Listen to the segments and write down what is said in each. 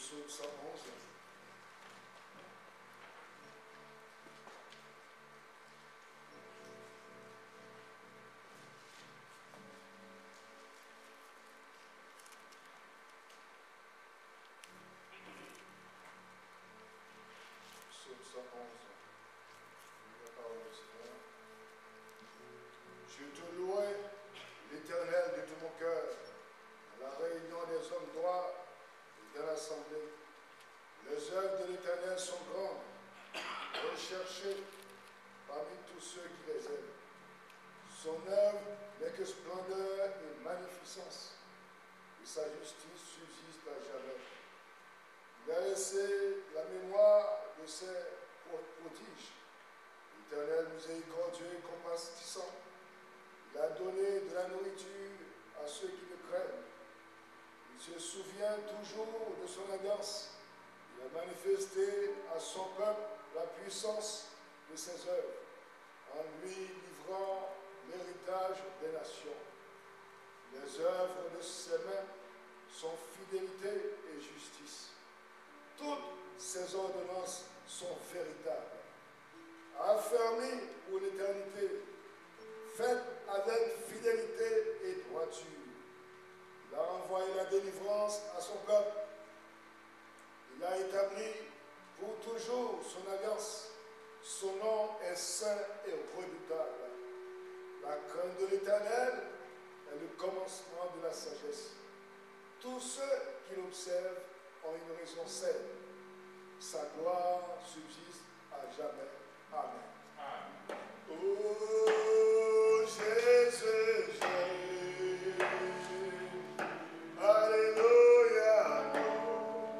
psaume 111. Psaume 111. La parole du Seigneur. Je te louerai l'Éternel de tout mon cœur, à la réunion des hommes droits et dans l'assemblée. Les œuvres de l'Éternel sont grandes, recherchées parmi tous ceux qui les aiment. Son œuvre n'est que splendeur et magnificence, et sa justice subsiste à jamais. Il a laissé la mémoire de ses prodiges. L'Éternel miséricordieux et compatissant, Il a donné de la nourriture à ceux qui le craignent. Il se souvient toujours de son alliance. Il a manifesté à son peuple la puissance de ses œuvres, en lui livrant l'héritage des nations. Les œuvres de ses mains sont fidélité et justice. Toutes ses ordonnances sont véritables, affermies pour l'éternité, faites avec fidélité et droiture. Il a envoyé la délivrance à son peuple. Il a établi pour toujours son alliance. Son nom est saint et redoutable. La crainte de l'Éternel est le commencement de la sagesse. Tous ceux qui l'observent ont une raison saine. Sa gloire subsiste à jamais. Amen. Oh Jésus, Jésus, Alléluia, nom de Dieu.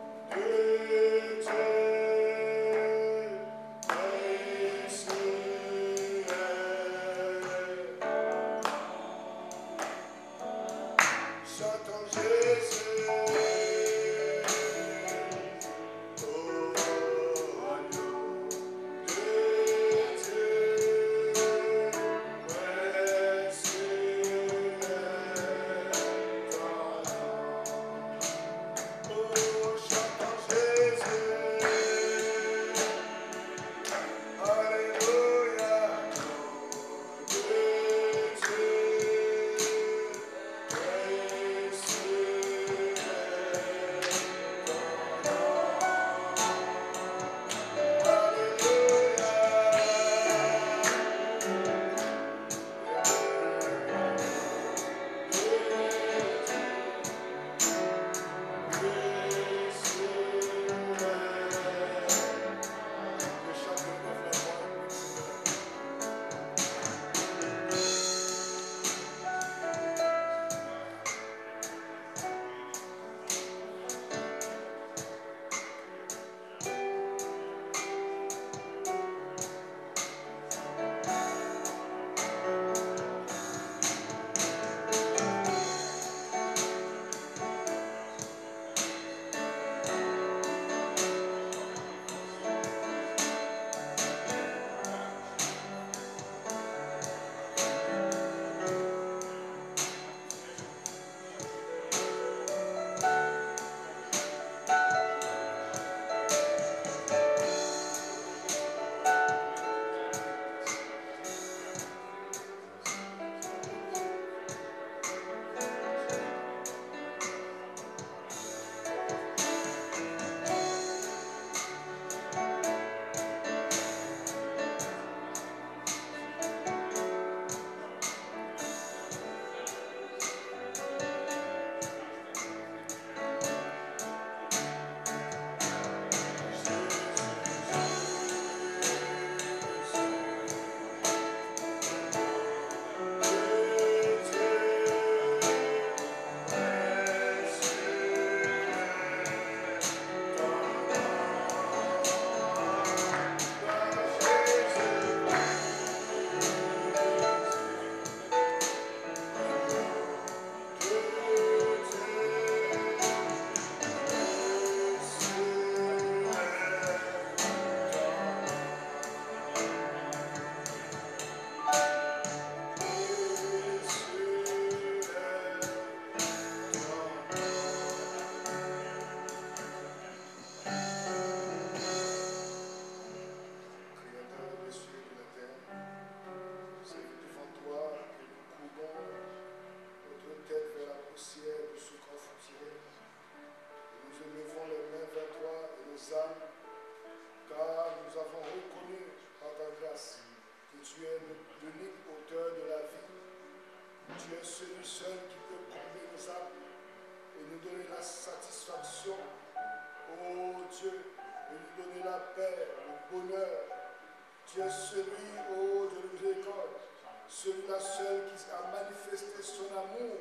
Celui-là seul qui a manifesté son amour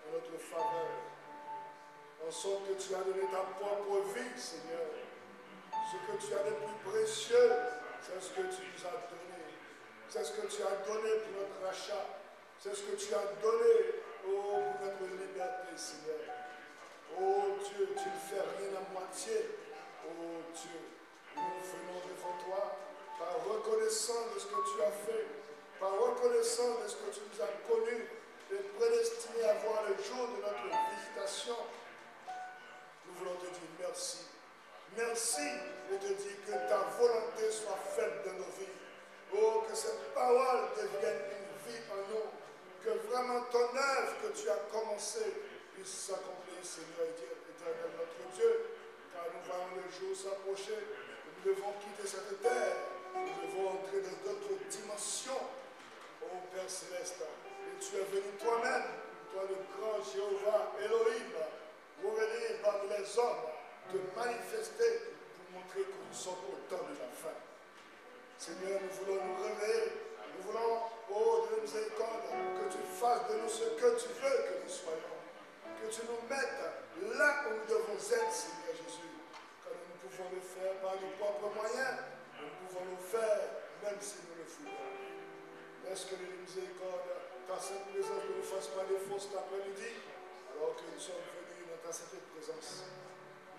en notre faveur. En sorte que tu as donné ta propre vie, Seigneur. Ce que tu as de plus précieux, c'est ce que tu nous as donné. C'est ce que tu as donné pour notre rachat. C'est ce que tu as donné, oh, pour notre liberté, Seigneur. Oh Dieu, tu ne fais rien à moitié. Oh Dieu, nous venons devant toi par reconnaissance de ce que tu as fait, par reconnaissance de ce que tu nous as connus et prédestinés à voir le jour de notre visitation. Nous voulons te dire merci. Merci et te dire que ta volonté soit faite dans nos vies. Oh, que cette parole devienne une vie en nous. Que vraiment ton œuvre que tu as commencée puisse s'accomplir, Seigneur et Dieu, éternel notre Dieu. Car nous voyons le jour s'approcher. Nous devons quitter cette terre. Nous devons entrer dans d'autres dimensions. Oh Père Céleste, et tu es venu toi-même, toi le grand Jéhovah, Elohim, revenir parmi les hommes, te manifester pour montrer que nous sommes au temps de la fin. Seigneur, nous voulons nous réveiller. Nous voulons, oh Dieu miséricorde, que tu fasses de nous ce que tu veux que nous soyons. Que tu nous mettes là où nous devons être, Seigneur Jésus. Car nous pouvons le faire par nos propres moyens. Nous pouvons le faire même si nous le voulons. Laisse que les miséricordes, ta sainte présence ne nous fasse pas défaut cet après-midi, alors que nous sommes venus dans ta sainte présence.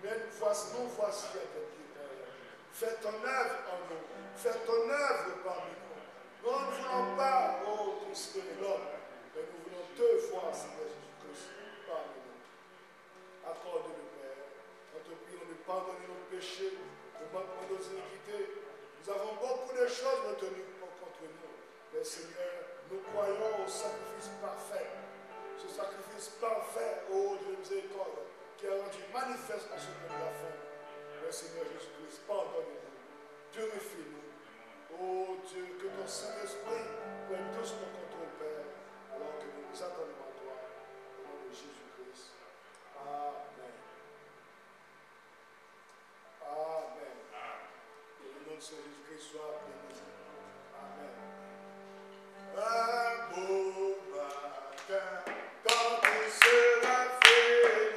Mais nous voici à tes pieds, Père. Fais ton œuvre en nous. Fais ton œuvre parmi nous. Nous ne voulons pas, oh, considérer l'homme, mais nous voulons te voir, Seigneur Jésus-Christ, parmi nous. Accorde-le, Père. On te prie de nous pardonner nos péchés, de manquer nos iniquités. Nous avons beaucoup de choses retenues contre nous. Mais Seigneur, nous croyons au sacrifice parfait. Ce sacrifice parfait, ô Dieu miséricorde, qui a rendu manifeste à ce que nous avons fait. Mais Seigneur Jésus-Christ, pardonne-nous, purifie-nous. Ô Dieu, que ton Saint-Esprit prenne tout son contrôle, Père, alors que nous nous attendons à toi, au nom de Jésus-Christ. Amen. Amen. Que le nom de Jésus-Christ soit béni. Amen. Un beau matin, quand il sera fait,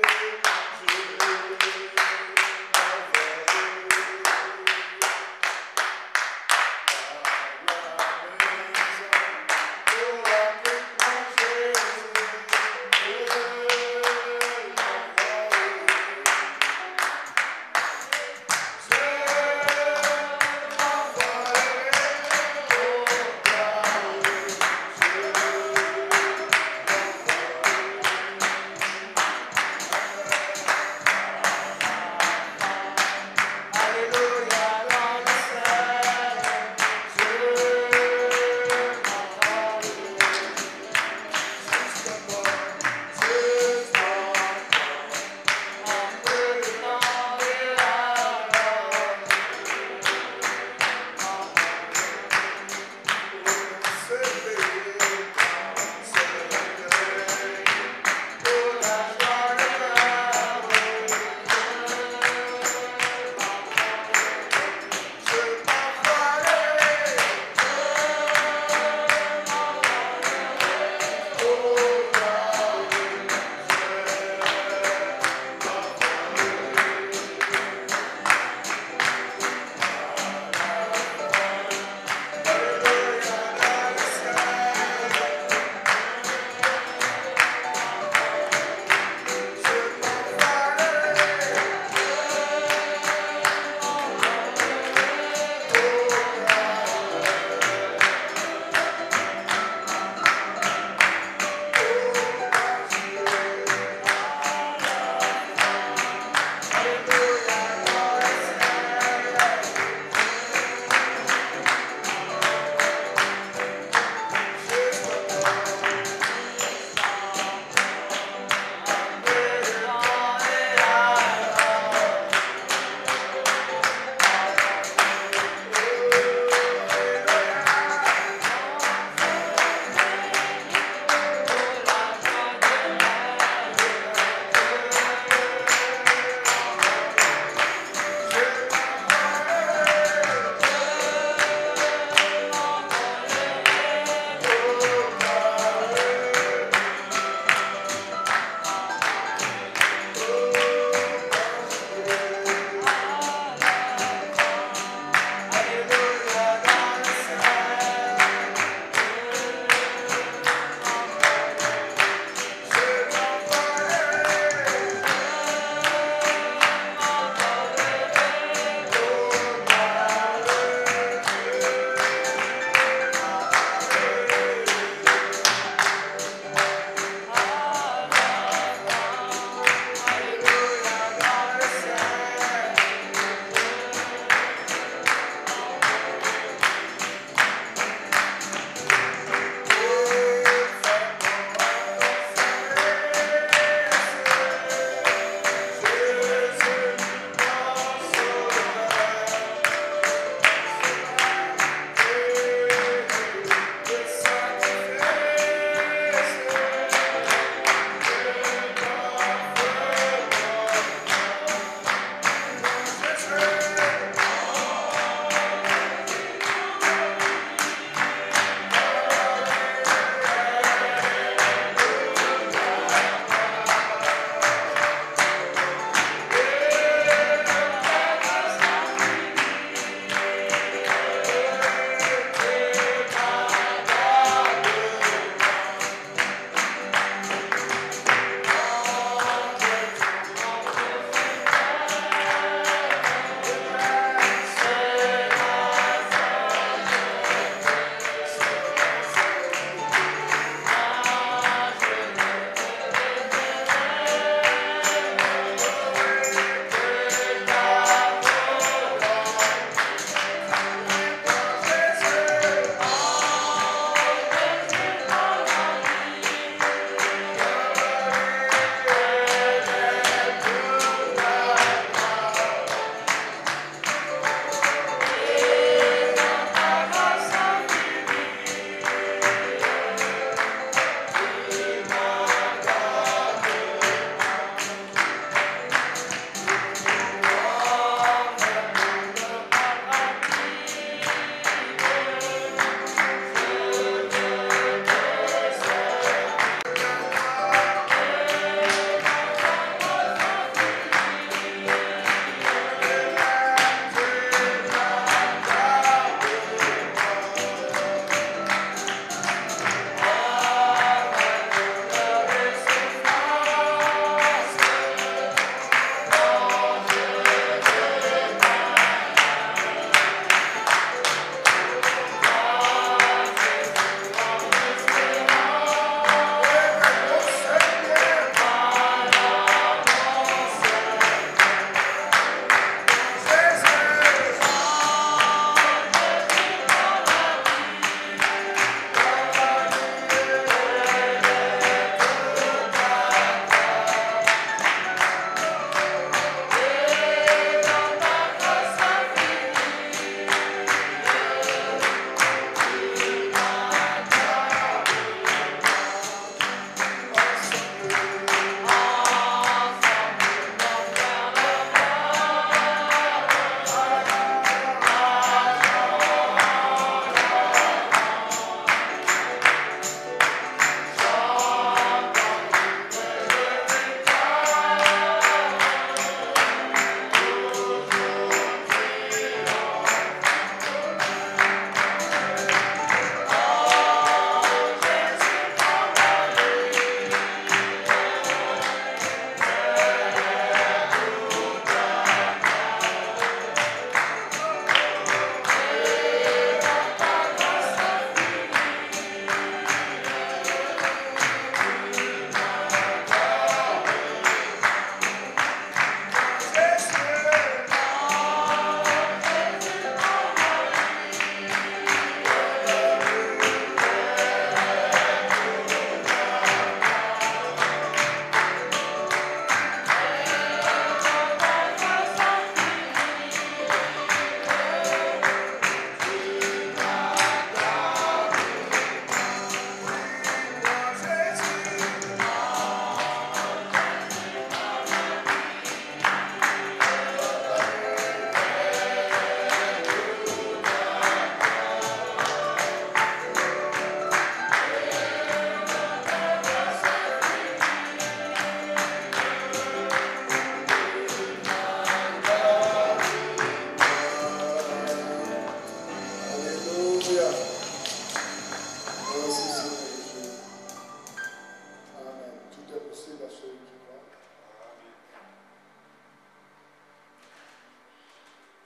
est possible à celui qui croit.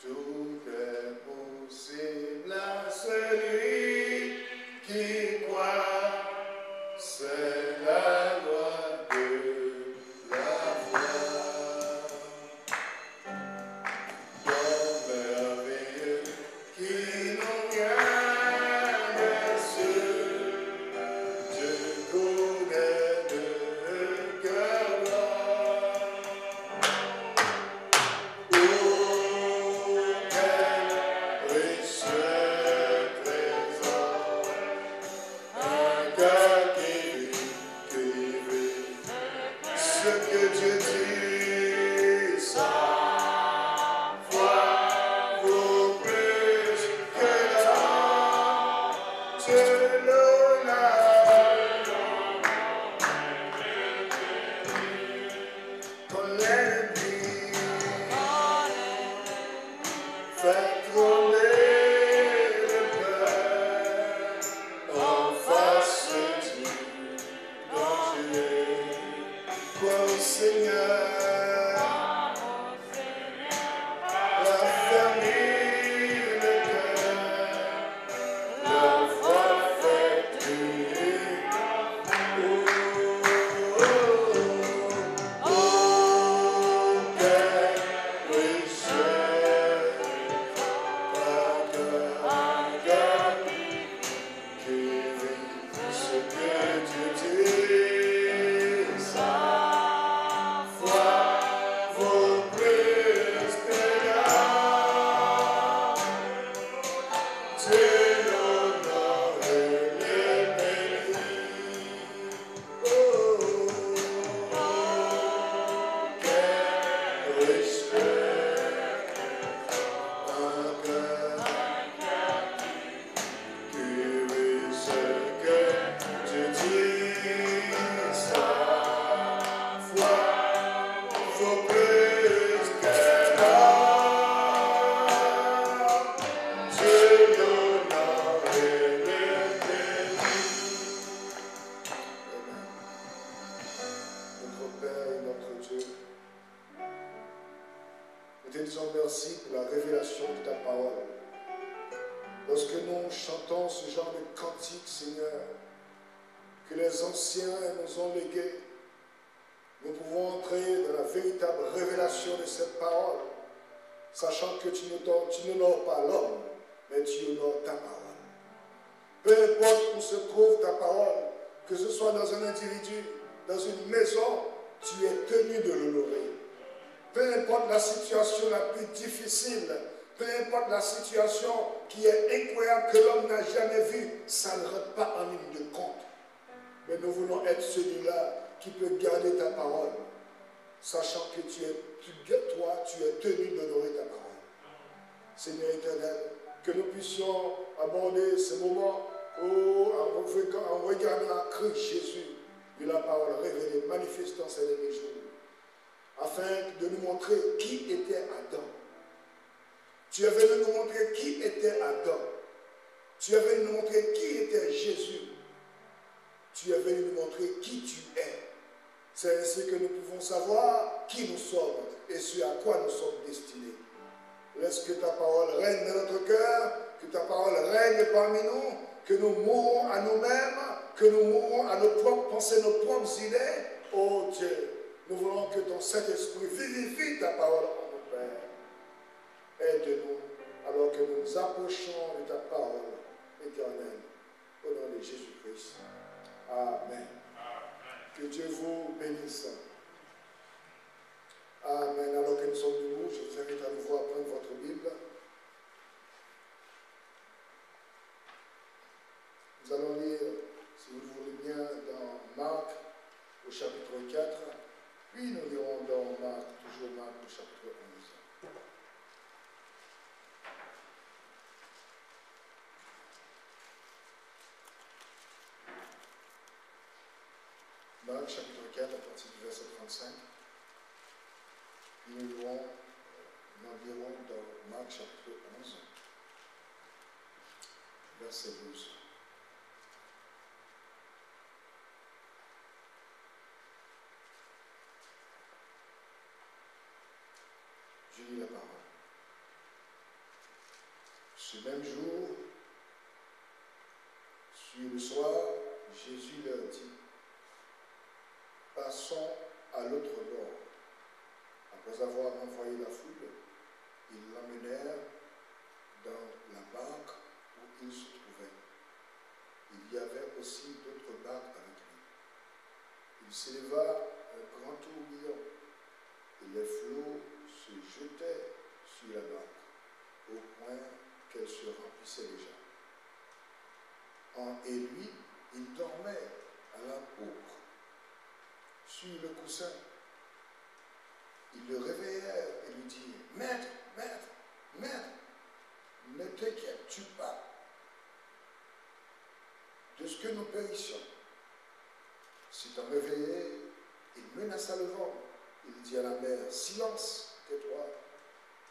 Tout est possible à celui qui croit. C'est la loi de la foi. Don merveilleux qui nous gagne sur Dieu connaît le cœur droit. Oh, quel précieux trésor, un cœur qui vit ce que Dieu dit, sa foi vaut plus que l'or, de l'honneur, quand l'ennemi fait trembler le peur en face du danger. Crois au Seigneur, raffermis le cœur, la foi fait tuer. Oh, quel précieux un cœur qui vit ce que Dieu dit, sa foi vaut plus que l'or, Dieu l'honore et le bénit. Oh, quel précieux un cœur qui vit ce que Dieu dit, sa foi vaut plus que l'or, Dieu l'honore et le bénit. Amen. Notre Père et notre Dieu, nous te disons merci pour la révélation de ta parole. Lorsque nous chantons ce genre de cantique, Seigneur, que les anciens nous ont légué, nous pouvons entrer dans la véritable révélation de cette parole, sachant que tu n'honores pas l'homme, mais tu honores ta parole. Peu importe où se trouve ta parole, que ce soit dans un individu, dans une maison, tu es tenu de l'honorer. Peu importe la situation la plus difficile, peu importe la situation qui est incroyable, que l'homme n'a jamais vue, ça ne rentre pas en ligne de compte. Mais nous voulons être celui-là qui peut garder ta parole, sachant que toi, tu es tenu d'honorer ta parole. Seigneur éternel, que nous puissions aborder ce moment en regardant à Christ Jésus de la parole révélée, manifestant ses derniers jours, afin de nous montrer qui était Adam. Tu es venu nous montrer qui était Adam. Tu es venu nous montrer qui était Jésus. Tu es venu nous montrer qui tu es. C'est ainsi que nous pouvons savoir qui nous sommes et ce à quoi nous sommes destinés. Laisse que ta parole règne dans notre cœur, que ta parole règne parmi nous, que nous mourons à nous-mêmes, que nous mourons à nos propres pensées, nos propres idées. Oh Dieu, nous voulons que ton Saint-Esprit vivifie ta parole en nous, Père. Aide-nous alors que nous nous approchons de ta parole éternelle. Au nom de Jésus-Christ. Amen. Que Dieu vous bénisse. Amen. Alors que nous sommes debout, je vous invite à nouveau à prendre votre Bible. Nous allons lire, si vous le voulez bien, dans Marc au chapitre 4. Puis nous lirons dans Marc, toujours Marc au chapitre 11. Marc chapitre 4 à partir du verset 35. Puis nous lirons dans Marc chapitre 11, verset 12. Je lis la parole. Ce même jour, sur le soir, Jésus leur dit, passons à l'autre bord. Après avoir envoyé la foule, ils l'emmenèrent dans la barque où il se trouvait. Il y avait aussi d'autres barques avec lui. Il s'éleva un grand tourbillon et les flots se jetaient sur la barque au point qu'elle se remplissait déjà. Et lui, il dormait à la poupe sur le coussin. Ils le réveillèrent et lui dirent, Maître, Maître, Maître, ne t'inquiètes-tu pas de ce que nous périssions? S'étant réveillé, il menaça le vent. Il dit à la mer, silence, tais-toi.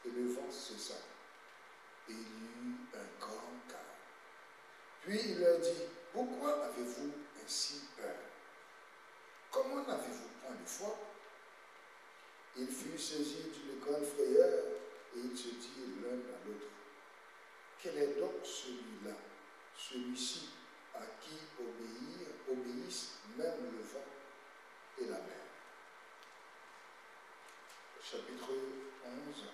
Et le vent cessa. Et il y eut un grand calme. Puis il leur dit, pourquoi avez-vous ainsi peur? Comment n'avez-vous point de foi? Ils furent saisis d'une grande frayeur et ils se dirent l'un à l'autre, quel est donc celui-là, celui-ci à qui obéissent même le vent et la mer? Chapitre 11.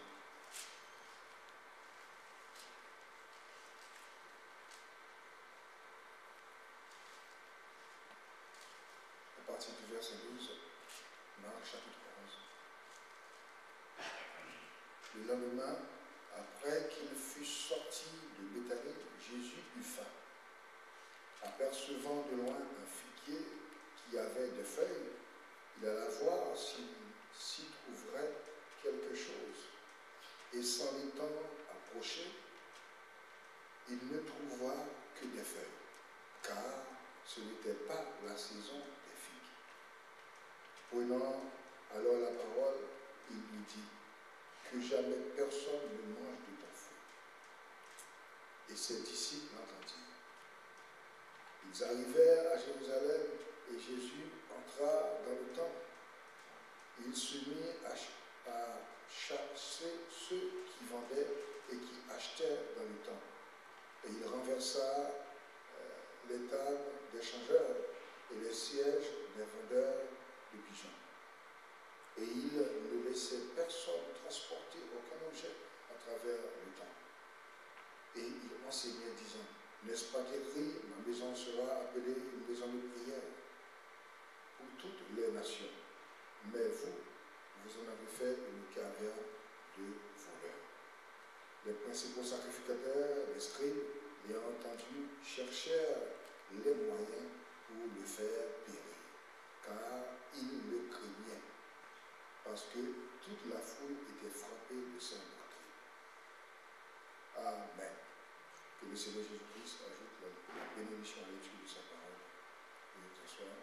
À partir du verset 12, Marc chapitre 11. Le lendemain, après qu'il fut sorti de Béthanie, Jésus eut faim. Apercevant de loin un figuier qui avait des feuilles, il alla voir s'y trouverait quelque chose. Et s'en étant approché, il ne trouva que des feuilles, car ce n'était pas la saison des figues. Prenant alors la parole, il lui dit, que jamais personne ne mange de ton fruit. Et ses disciples l'entendirent. Ils arrivèrent à Jérusalem et Jésus entra dans le temple. Il se mit à chasser ceux qui vendaient et qui achetaient dans le temple. Et il renversa les tables des changeurs et les sièges des vendeurs de pigeons. Et il ne laissait personne transporter aucun objet à travers le temple. Et il enseignait, disant, n'est-ce pas qu'écrit, ma maison sera appelée une maison de prière pour toutes les nations. Mais vous, vous en avez fait une caverne de voleurs. Les principaux sacrificateurs, les scribes, ayant entendu, cherchèrent les moyens pour le faire périr, car ils le craignaient, parce que toute la foule était frappée de sa doctrine. Amen. Que le Seigneur Jésus-Christ ajoute la bénédiction à l'étude de sa parole. Et ce soir,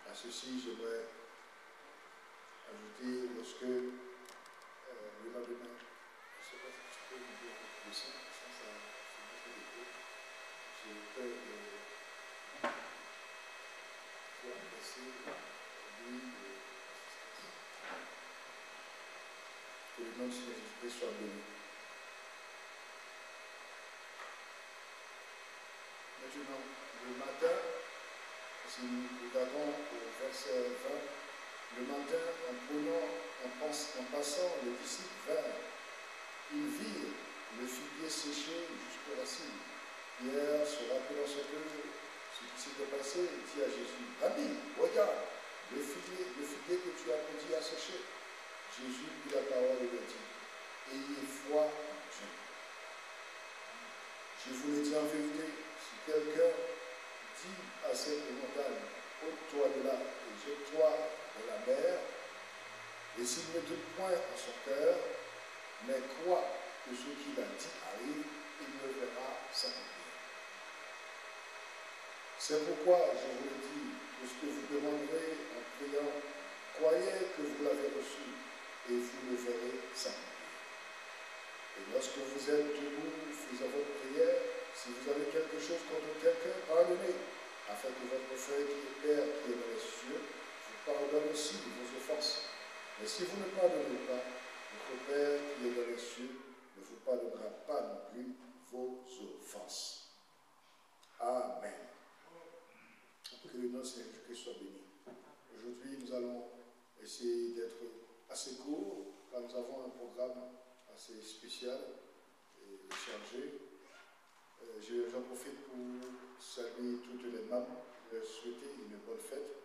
à ceci, j'aimerais ajouter, lorsque le lendemain, je ne sais pas si tu peux me dire le sang, ça fait beaucoup d'écho. J'ai peur de faire passer lui que le nom de Seigneur Jésus-Christ soit béni. Maintenant, le matin, si nous regardons au verset 20, le matin, en passant, les disciples vinrent. Ils virent le figuier séché jusqu'aux racines. Pierre, se rappelant ce qui s'était passé, dit à Jésus, Rabbi, regarde, le figuier que tu as conduit à sécher. Jésus prit la parole et lui dit, ayez foi en Dieu. Je vous le dis en vérité, si quelqu'un dit à cette montagne, ôte-toi de là et jette-toi dans la mer, et s'il ne doute point en son cœur, mais croit que ce qu'il a dit arrive, il le verra s'accomplir. C'est pourquoi je vous le dis, que ce que vous demanderez en priant, croyez que vous l'avez reçu, et vous le verrez s'accomplir. Et lorsque vous êtes debout, faisant votre prière, si vous avez quelque chose contre quelqu'un, pardonnez, afin que votre frère qui est Père, qui est dans les cieux, vous pardonne aussi Mais si vous ne pardonnez pas, votre Père qui est dans les cieux ne vous pardonnera pas non plus vos offenses. Amen. Que le nom de Seigneur Jésus-Christ soit béni. Aujourd'hui, nous allons essayer d'être assez courts, car nous avons un programme assez spécial et chargé. J'en profite pour saluer toutes les mamans, leur souhaiter une bonne fête.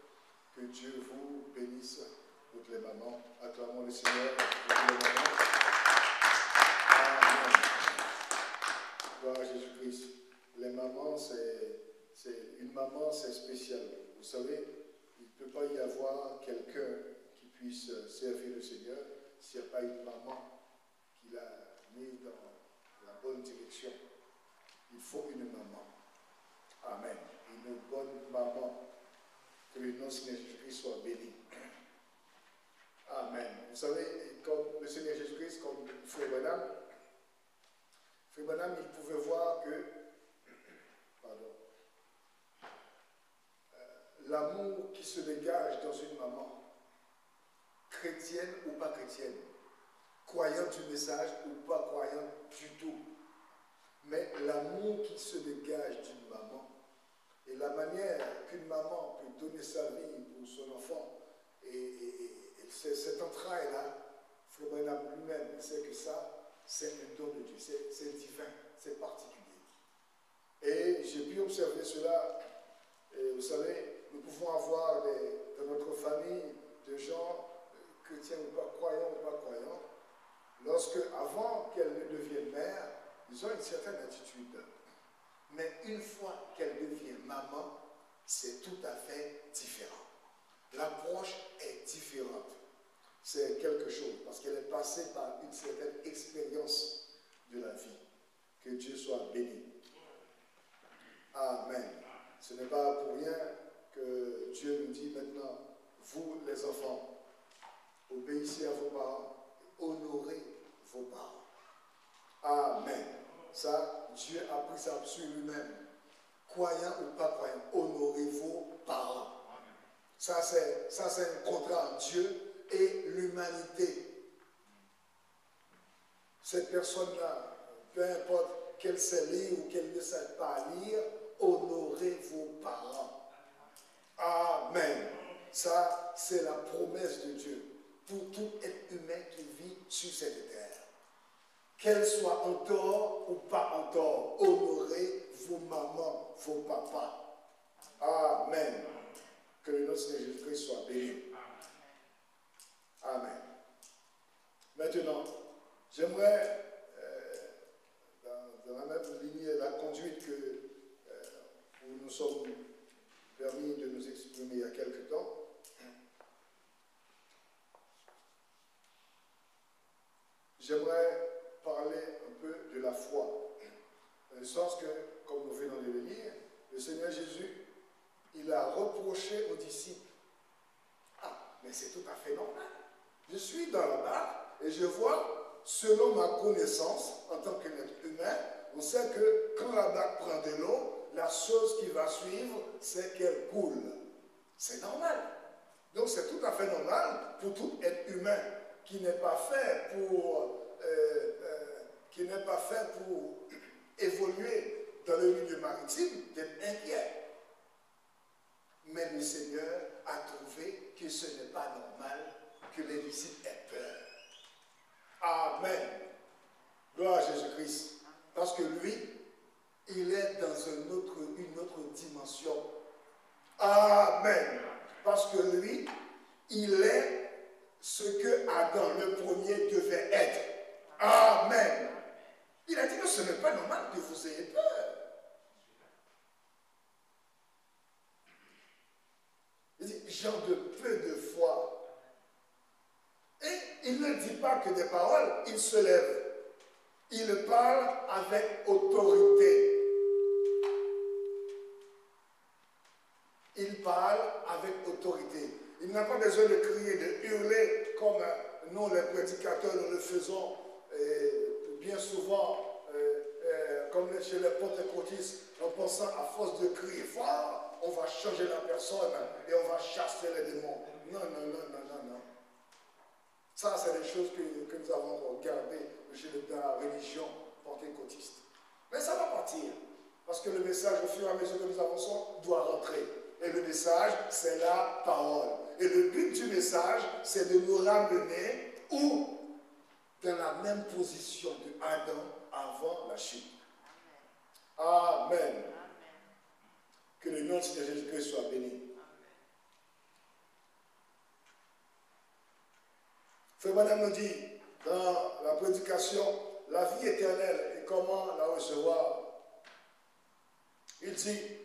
Que Dieu vous bénisse, toutes les mamans. Acclamons le Seigneur pour toutes les mamans. Amen. Gloire à Jésus-Christ. Les mamans, une maman, c'est spécial. Vous savez, il ne peut pas y avoir quelqu'un qui puisse servir le Seigneur s'il n'y a pas une maman qui l'a mis dans la bonne direction. Il faut une maman. Amen. Une bonne maman. Que le nom de Seigneur Jésus-Christ soit béni. Amen. Vous savez, comme le Seigneur Jésus-Christ, comme Frère Branham, il pouvait voir que l'amour qui se dégage dans une maman, chrétienne ou pas chrétienne, croyante du message ou pas croyante du tout, mais l'amour qui se dégage d'une maman et la manière qu'une maman peut donner sa vie pour son enfant et cette entraille-là, Frère Branham lui-même sait que ça, c'est un don de Dieu, c'est divin, c'est particulier. Et j'ai pu observer cela, et vous savez, nous pouvons avoir dans notre famille des gens, chrétiens ou pas croyants, lorsque, avant qu'elles ne deviennent mères, ils ont une certaine attitude. Mais une fois qu'elles deviennent maman, c'est tout à fait différent. L'approche est différente. C'est quelque chose, parce qu'elle est passée par une certaine expérience de la vie. Que Dieu soit béni. Amen. Ce n'est pas pour rien que Dieu nous dit maintenant, vous les enfants, obéissez à vos parents, honorez vos parents. Amen. Ça, Dieu a pris ça sur lui-même. Croyant ou pas croyant, honorez vos parents. Ça, c'est un contrat entre Dieu et l'humanité. Cette personne-là, peu importe qu'elle sait lire ou qu'elle ne sait pas lire, honorez vos parents. Amen. Ça, c'est la promesse de Dieu pour tout être humain qui vit sur cette terre. Qu'elle soit en tort ou pas en tort, honorez vos mamans, vos papas. Amen. Que le nom de Seigneur Jésus-Christ soit béni. Amen. Maintenant, j'aimerais, dans la même lignée, la conduite où nous sommes permis de nous exprimer il y a quelque temps, j'aimerais parler un peu de la foi. Dans le sens que, comme nous venons de le lire, le Seigneur Jésus, il a reproché aux disciples. Ah, mais c'est tout à fait normal. Je suis dans la barque et je vois, selon ma connaissance, en tant qu'être humain, on sait que quand la barque prend de l'eau, la chose qui va suivre, c'est qu'elle coule. C'est normal. Donc c'est tout à fait normal pour tout être humain qui n'est pas fait pour évoluer dans le milieu maritime d'être inquiet. Mais le Seigneur a trouvé que ce n'est pas normal que les disciples aient peur. Amen. Gloire à Jésus-Christ. Parce que lui, il est dans une autre dimension. Amen. Parce que lui, il est ce que Adam, le premier, devait être. Amen. Il a dit que ce n'est pas normal que vous ayez peur. Il dit, gens de peu de foi. Et il ne dit pas que des paroles, il se lève. Il parle avec autorité. Il parle avec autorité. Il n'a pas besoin de crier, de hurler comme nous les prédicateurs nous le faisons bien souvent, comme chez les pentecôtistes, en pensant à force de crier fort, on va changer la personne et on va chasser les démons. Non, non, non, non, non, non. Ça, c'est des choses que nous avons gardées dans la religion pentecôtiste. Mais ça va partir. Parce que le message, au fur et à mesure que nous avançons, doit rentrer. Et le message, c'est la parole. Et le but du message, c'est de nous ramener où? Dans la même position de Adam avant la chute. Amen. Amen. Que le nom de Jésus-Christ soit béni. Frère Madame nous dit dans la prédication la vie éternelle et comment la recevoir. Il dit,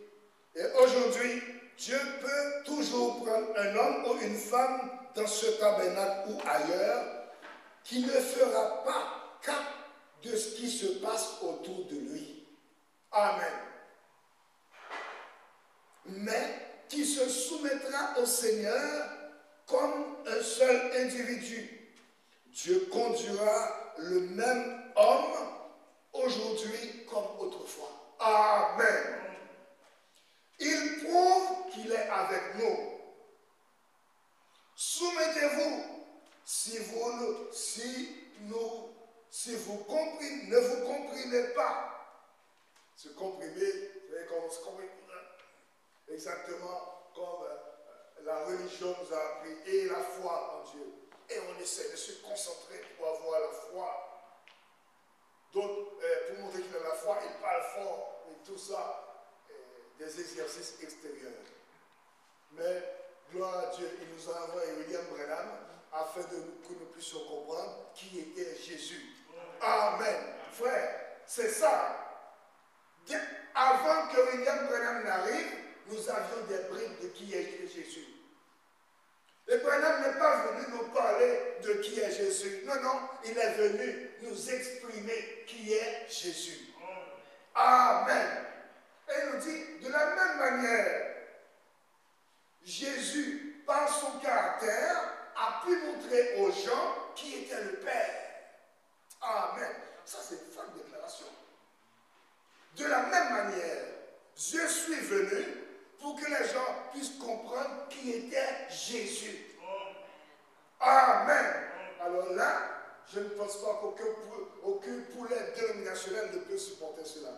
et aujourd'hui, Dieu peut toujours prendre un homme ou une femme dans ce tabernacle ou ailleurs qui ne fera pas cas de ce qui se passe autour de lui. Amen. Mais qui se soumettra au Seigneur comme un seul individu. Dieu conduira le même homme aujourd'hui comme autrefois. Amen. Il prouve qu'il est avec nous. Soumettez-vous si vous ne vous comprimez pas. Se comprimer, c'est comme se comprimer. Exactement comme la religion nous a appris et la foi en Dieu. Et on essaie de se concentrer pour avoir la foi. D'autres, pour montrer qu'il a la foi, ils parlent fort et tout ça, des exercices extérieurs. Mais, gloire à Dieu, il nous a envoyé William Branham afin que nous puissions comprendre qui était Jésus. Amen. Frère, c'est ça. Avant que William Branham n'arrive, nous avions des bribes de qui est Jésus. Et Branham n'est pas venu nous parler de qui est Jésus. Non, non, il est venu nous exprimer qui est Jésus. Amen. Et il nous dit, de la même manière, Jésus, par son caractère, a pu montrer aux gens qui était le Père. Amen. Ça, c'est une forte déclaration. De la même manière, je suis venu pour que les gens puissent comprendre qui était Jésus. Amen. Alors là, je ne pense pas qu'aucun poulet dénominationnel ne peut supporter cela.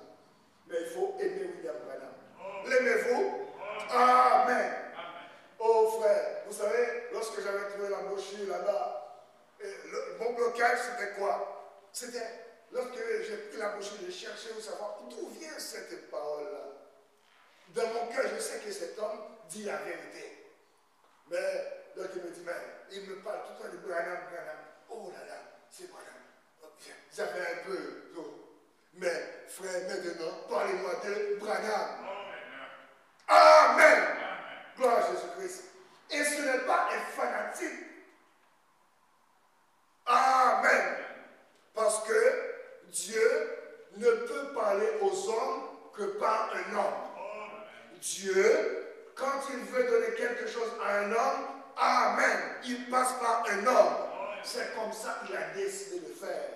Mais il faut aimer William Branham. L'aimez-vous? Amen. Oh frère, vous savez, lorsque j'avais trouvé la brochure là-bas, mon blocage c'était quoi? C'était, lorsque j'ai pris la brochure, de chercher où savoir d'où vient cette parole-là. Dans mon cœur, je sais que cet homme dit la vérité. Mais, donc il me dit, mais il me parle tout le temps de Branham. Oh là là, c'est Branham. J'avais un peu d'eau. Mais, frère, maintenant, parlez-moi de Branham. Amen. Gloire à Jésus-Christ. Et ce n'est pas un fanatique. Amen. Parce que Dieu ne peut parler aux hommes que par un homme. Dieu, quand il veut donner quelque chose à un homme, amen, il passe par un homme. C'est comme ça qu'il a décidé de faire.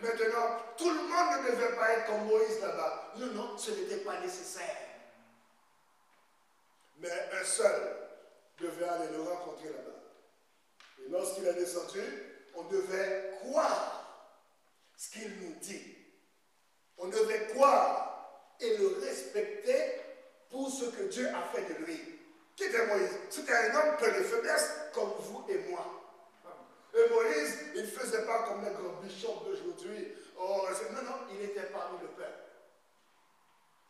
Maintenant, tout le monde ne devait pas être comme Moïse là-bas. Non, non, ce n'était pas nécessaire. Mais un seul devait aller le rencontrer là-bas. Et lorsqu'il est descendu, on devait croire ce qu'il nous dit. On devait croire et le respecter pour ce que Dieu a fait de lui. Qui était Moïse? C'était un homme plein de faiblesses comme vous et moi. Et Moïse, il ne faisait pas comme les grands bishops d'aujourd'hui. Oh, non, non, il était parmi le peuple.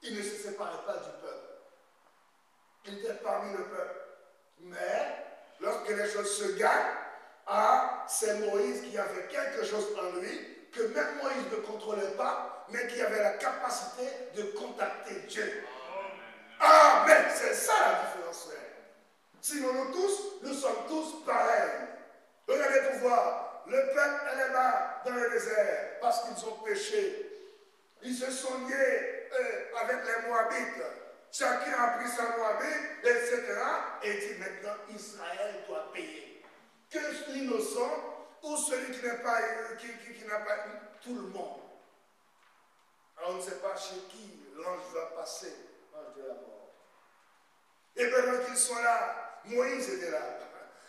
Il ne se séparait pas du peuple. Il était parmi le peuple. Mais, lorsque les choses se gagnent, c'est Moïse qui avait quelque chose en lui que même Moïse ne contrôlait pas, mais qui avait la capacité de contacter Dieu. Amen. C'est ça la différence, frère. Sinon, nous sommes tous pareils. Regardez pour voir. Le peuple est là-bas dans le désert parce qu'ils ont péché. Ils se sont liés avec les Moabites. Chacun a pris sa Moabite, etc. Et dit maintenant, Israël doit payer. Que l'innocent ou celui qui n'a pas eu, tout le monde. Alors on ne sait pas chez qui l'ange va passer, l'ange de la mort. Et pendant qu'ils sont là, Moïse était là,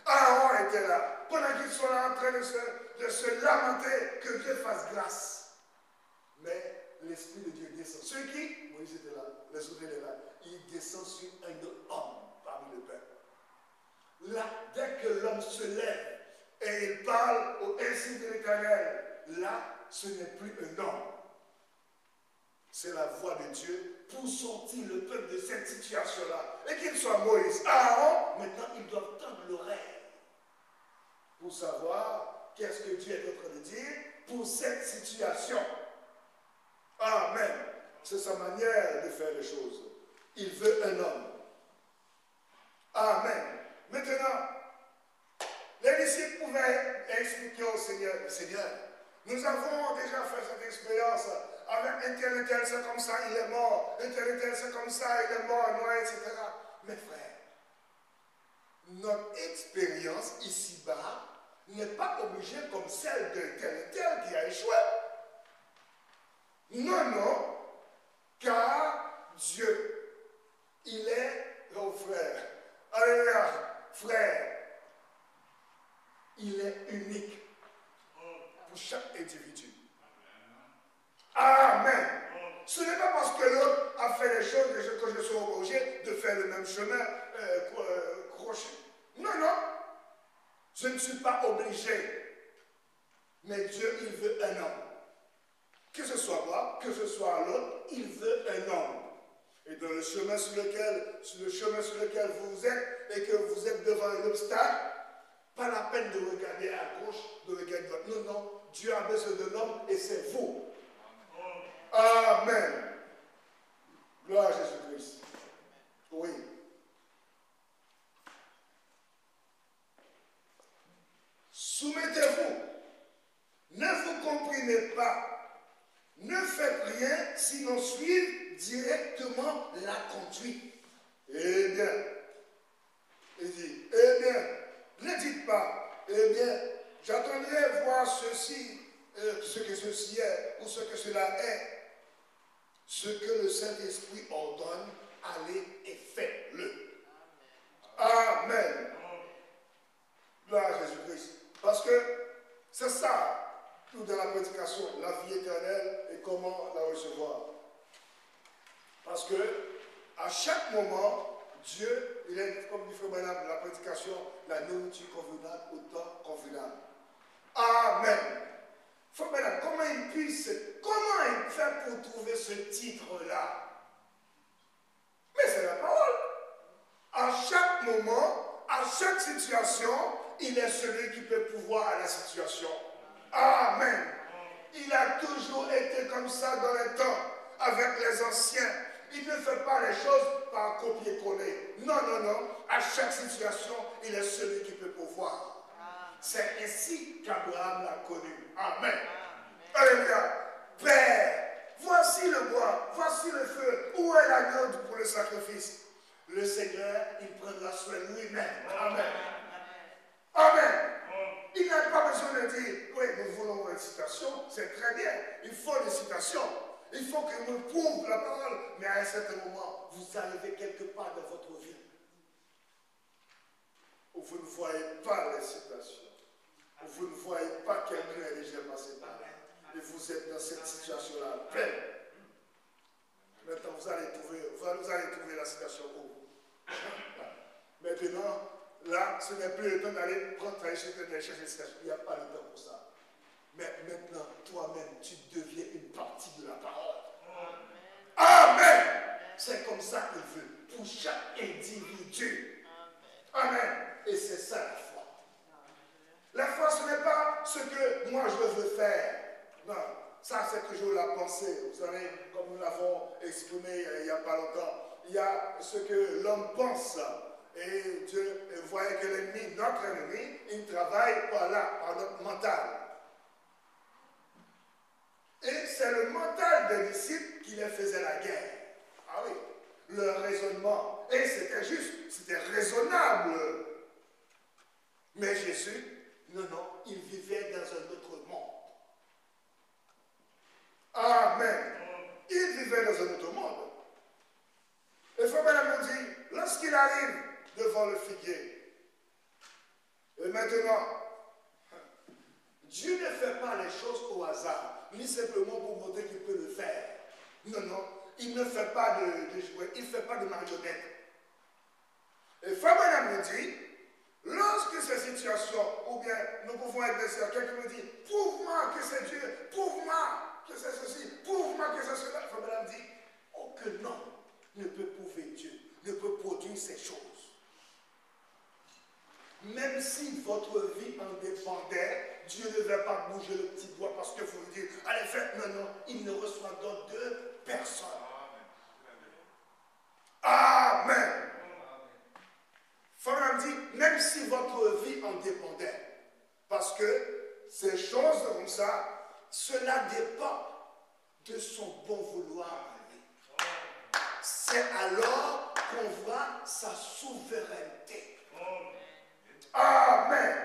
Aaron était là. pendant qu'ils sont là en train de se lamenter, que Dieu fasse grâce. Mais l'Esprit de Dieu descend. Ceux qui, Moïse était là, les autres étaient là, il descend sur un homme parmi le peuple. Là, dès que l'homme se lève et il parle au ainsi de l'Éternel, là, ce n'est plus un homme. C'est la voix de Dieu pour sortir le peuple de cette situation-là. Et qu'il soit Moïse, Aaron, maintenant ils doivent tendre l'oreille pour savoir qu'est-ce que Dieu est en train de dire pour cette situation. Amen. C'est sa manière de faire les choses. Il veut un homme. Amen. Maintenant, les disciples pouvaient expliquer au Seigneur, Seigneur, nous avons déjà fait cette expérience avec un tel et tel, c'est comme ça, il est mort, un tel et tel, c'est comme ça, il est mort, noir, etc. Mes frères, notre expérience ici-bas n'est pas obligée comme celle d'un tel et tel qui a échoué. Non, non, car Dieu, il est nos frères. Alléluia, frère, il est unique pour chaque individu. Amen. Ce n'est pas parce que l'autre a fait les choses que je suis obligé de faire le même chemin crochet. Non, non. Je ne suis pas obligé. Mais Dieu, il veut un homme. Que ce soit moi, que ce soit l'autre, il veut un homme. Et dans le chemin sur lequel vous êtes et que vous êtes devant un obstacle, pas la peine de regarder à gauche, de regarder à droite. Non, non. Dieu a besoin d'un homme et c'est vous. Amen. Gloire à Jésus-Christ. Oui. Soumettez-vous. Ne vous comprimez pas. Ne faites rien sinon suivre directement la conduite. Eh bien, il dit, eh bien, ne dites pas, eh bien, j'attendrai voir ceci, ce que ceci est, ou ce que cela est. Ce que le Saint-Esprit ordonne, allez et faites-le. Amen. Gloire à Jésus-Christ. Parce que c'est ça, tout dans la prédication, la vie éternelle et comment la recevoir. Parce que à chaque moment, Dieu, il est, comme dit Frère Branham, la prédication, la nourriture convenable au temps convenable. Amen. Frère Branham, comment il fait pour trouver ce titre-là? Mais c'est la parole. À chaque moment, à chaque situation, il est celui qui peut pouvoir à la situation. Amen. Il a toujours été comme ça dans les temps, avec les anciens. Il ne fait pas les choses par copier-coller. Non, non, non. À chaque situation, il est celui qui peut pouvoir. C'est ainsi qu'Abraham l'a connu. Amen. Alléluia. Père, voici le bois, voici le feu. Où est l'agneau pour le sacrifice? Le Seigneur, il prendra soin lui-même. Amen. Amen. Il n'a pas besoin de dire, oui, nous voulons une citation, c'est très bien. Il faut des citations. Il faut que nous prouve la parole. Mais à un certain moment, vous arrivez quelque part dans votre vie où vous ne voyez pas les citations. Où vous ne voyez pas quelqu'un est déjà passé par là. Et vous êtes dans cette situation-là. Pleine. Maintenant, vous allez trouver la citation où? Maintenant, là, ce n'est plus le temps d'aller prendre ta chercher des citation. Il n'y a pas le temps pour ça. Mais maintenant, toi-même, tu deviens une partie de la parole. Amen. C'est comme ça qu'il veut. Pour chaque individu. Amen. Et c'est ça la foi. La foi, ce n'est pas ce que moi je veux faire. Non. Ça, c'est toujours la pensée. Vous savez, comme nous l'avons exprimé il n'y a pas longtemps, il y a ce que l'homme pense. Et Dieu voyait que l'ennemi, notre ennemi, il travaille par là, par notre mental. Et c'est le mental des disciples qui les faisait la guerre. Ah oui, leur raisonnement. Et c'était juste, c'était raisonnable. Mais Jésus, non, il vivait dans un autre monde. Amen. Il vivait dans un autre monde. Et Frère Branham nous dit, lorsqu'il arrive devant le figuier, et maintenant, Dieu ne fait pas les choses au hasard, ni simplement pour montrer qu'il peut le faire. Non, non, il ne fait pas de jouets, il ne fait pas de marionnettes. Et Fabien me dit, lorsque ces situations, ou bien nous pouvons être des sœurs, quelqu'un me dit, prouve-moi que c'est Dieu, prouve-moi que c'est ceci, prouve-moi que c'est cela. Fabien me dit, aucun homme ne peut prouver Dieu, ne peut produire ces choses. Même si votre vie en dépendait, Dieu ne va pas bouger le petit doigt parce que vous lui dites, allez faites, non, non, il ne reçoit d'autre de personne. Amen. Frère dit, même si votre vie en dépendait, parce que ces choses comme ça, cela dépend de son bon vouloir. C'est alors qu'on voit sa souveraineté. Amen.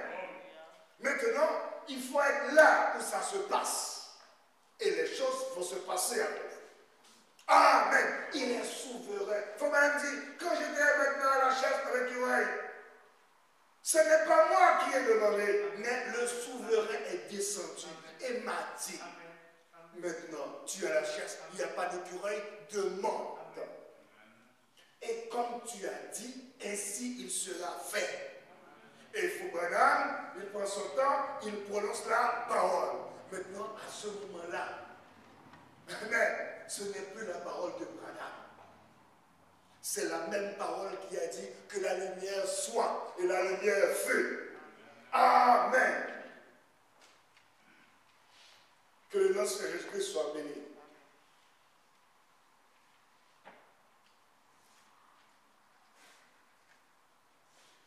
Maintenant, il faut être là où ça se passe. Et les choses vont se passer avec vous. Amen. Il est souverain. Il faut même dire, quand j'étais maintenant à la chasse avec Yoaï, ce n'est pas moi qui ai demandé, mais le souverain est descendu et m'a dit, maintenant, tu as la chasse, il n'y a pas d'écureuil, demande. Et comme tu as dit, ainsi il sera fait. Et Foubanam, il prend son temps, il prononce la parole. Maintenant, à ce moment-là, mais ce n'est plus la parole de Branham. C'est la même parole qui a dit que la lumière soit et la lumière fut. Amen. Que le nom de Jésus-Christ soit béni.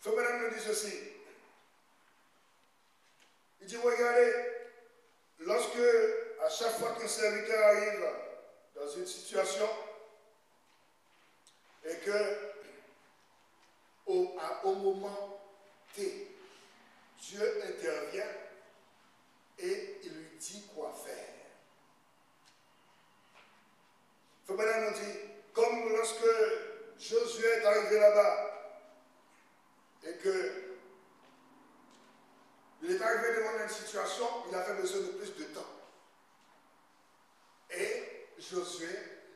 Foubanam nous dit ceci. Il dit, regardez, lorsque, à chaque fois qu'un serviteur arrive dans une situation, et que, au moment T, Dieu intervient et il lui dit quoi faire. Fabien nous dit, comme lorsque Josué est arrivé là-bas, et que il est arrivé devant une situation, il avait besoin de plus de temps. Et Josué,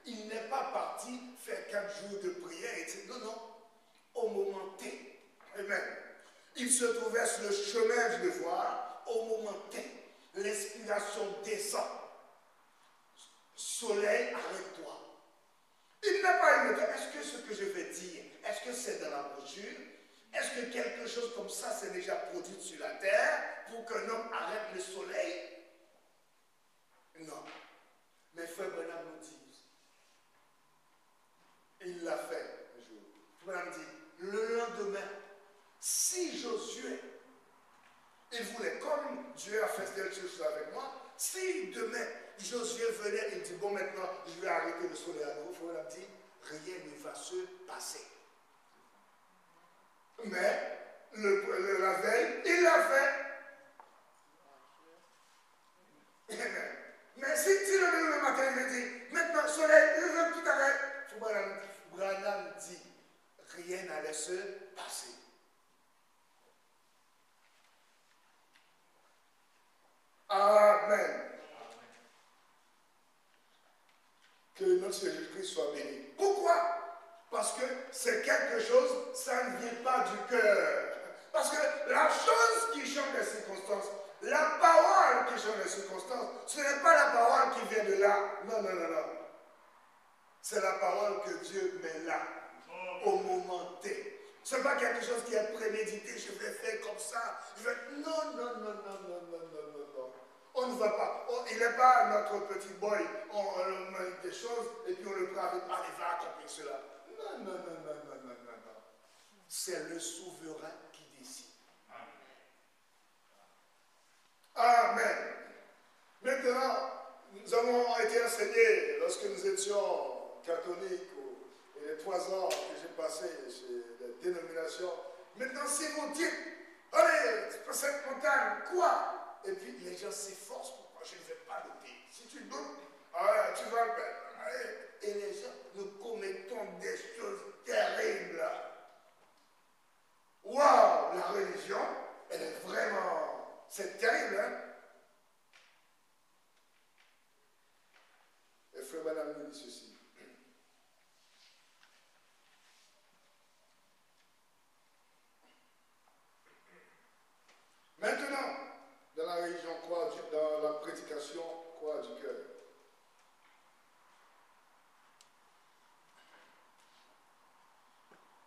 il n'est pas parti faire 4 jours de prière et dire non, non, au moment T. Amen. Il se trouvait sur le chemin du devoir, au moment T. L'inspiration descend. Soleil, arrête-toi. Il n'a pas eu le temps. Est-ce que ce que je vais dire, est-ce que c'est dans la brochure? Est-ce que quelque chose comme ça s'est déjà produit sur la terre pour qu'un homme arrête le soleil? Non. Mais Frère Branham nous dit, il l'a fait un jour. Frère Branham dit, le lendemain, si Josué, il voulait, comme Dieu a fait quelque chose avec moi, si demain Josué venait, il dit, bon maintenant, je vais arrêter le soleil à nouveau, Frère Branham dit, rien ne va se passer. Mais la veille, il l'a fait. Mais si tu le matin, il me dit, maintenant, soleil, je veux tout arrêter. Branham dit, rien n'allait se passer. Amen. Que notre Seigneur Jésus-Christ soit béni. Pourquoi? Parce que c'est quelque chose, ça ne vient pas du cœur. Parce que la chose qui change les circonstances, la parole qui change les circonstances, ce n'est pas la parole qui vient de là. Non, non, non, non. C'est la parole que Dieu met là, au moment T. Ce n'est pas quelque chose qui est prémédité, je vais faire comme ça. Non, non, non, non, non, non, non, non, non. On ne va pas. Il n'est pas notre petit boy. On lui met des choses et puis on le prend avec, allez, va accomplir cela. Non, non, non, non, non, non, non, non. C'est le souverain qui décide. Amen. Maintenant, nous avons été enseignés lorsque nous étions catholiques et les 3 ans que j'ai passés chez les dénominations. Maintenant, si vous dites, allez, cette montagne, quoi? Et puis les gens s'efforcent pour moi, je ne vais pas le dire. Si tu doutes, tu vas le faire. Allez. Et les gens, nous commettons des choses terribles. Waouh, la religion, elle est vraiment, c'est terrible, hein? dit ceci. Maintenant, dans la religion, dans la prédication, croix du cœur.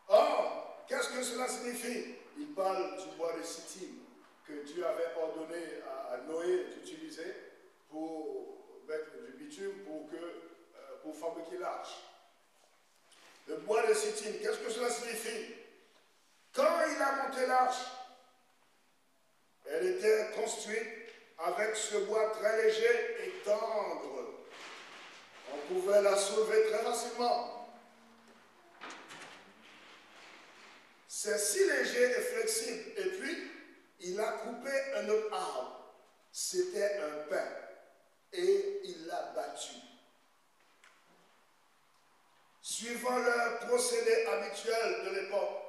Or, qu'est-ce que cela signifie? Il parle du bois de Sittim que Dieu avait ordonné à Noé d'utiliser pour mettre du bitume pour fabriquer l'arche. Le bois de Sittim, qu'est-ce que cela signifie? Quand il a monté l'arche, elle était construite avec ce bois très léger et tendre. On pouvait la soulever très facilement. C'est si léger et flexible. Et puis, il a coupé un autre arbre. C'était un pin. Et il l'a battu. Suivant leur procédé habituel de l'époque,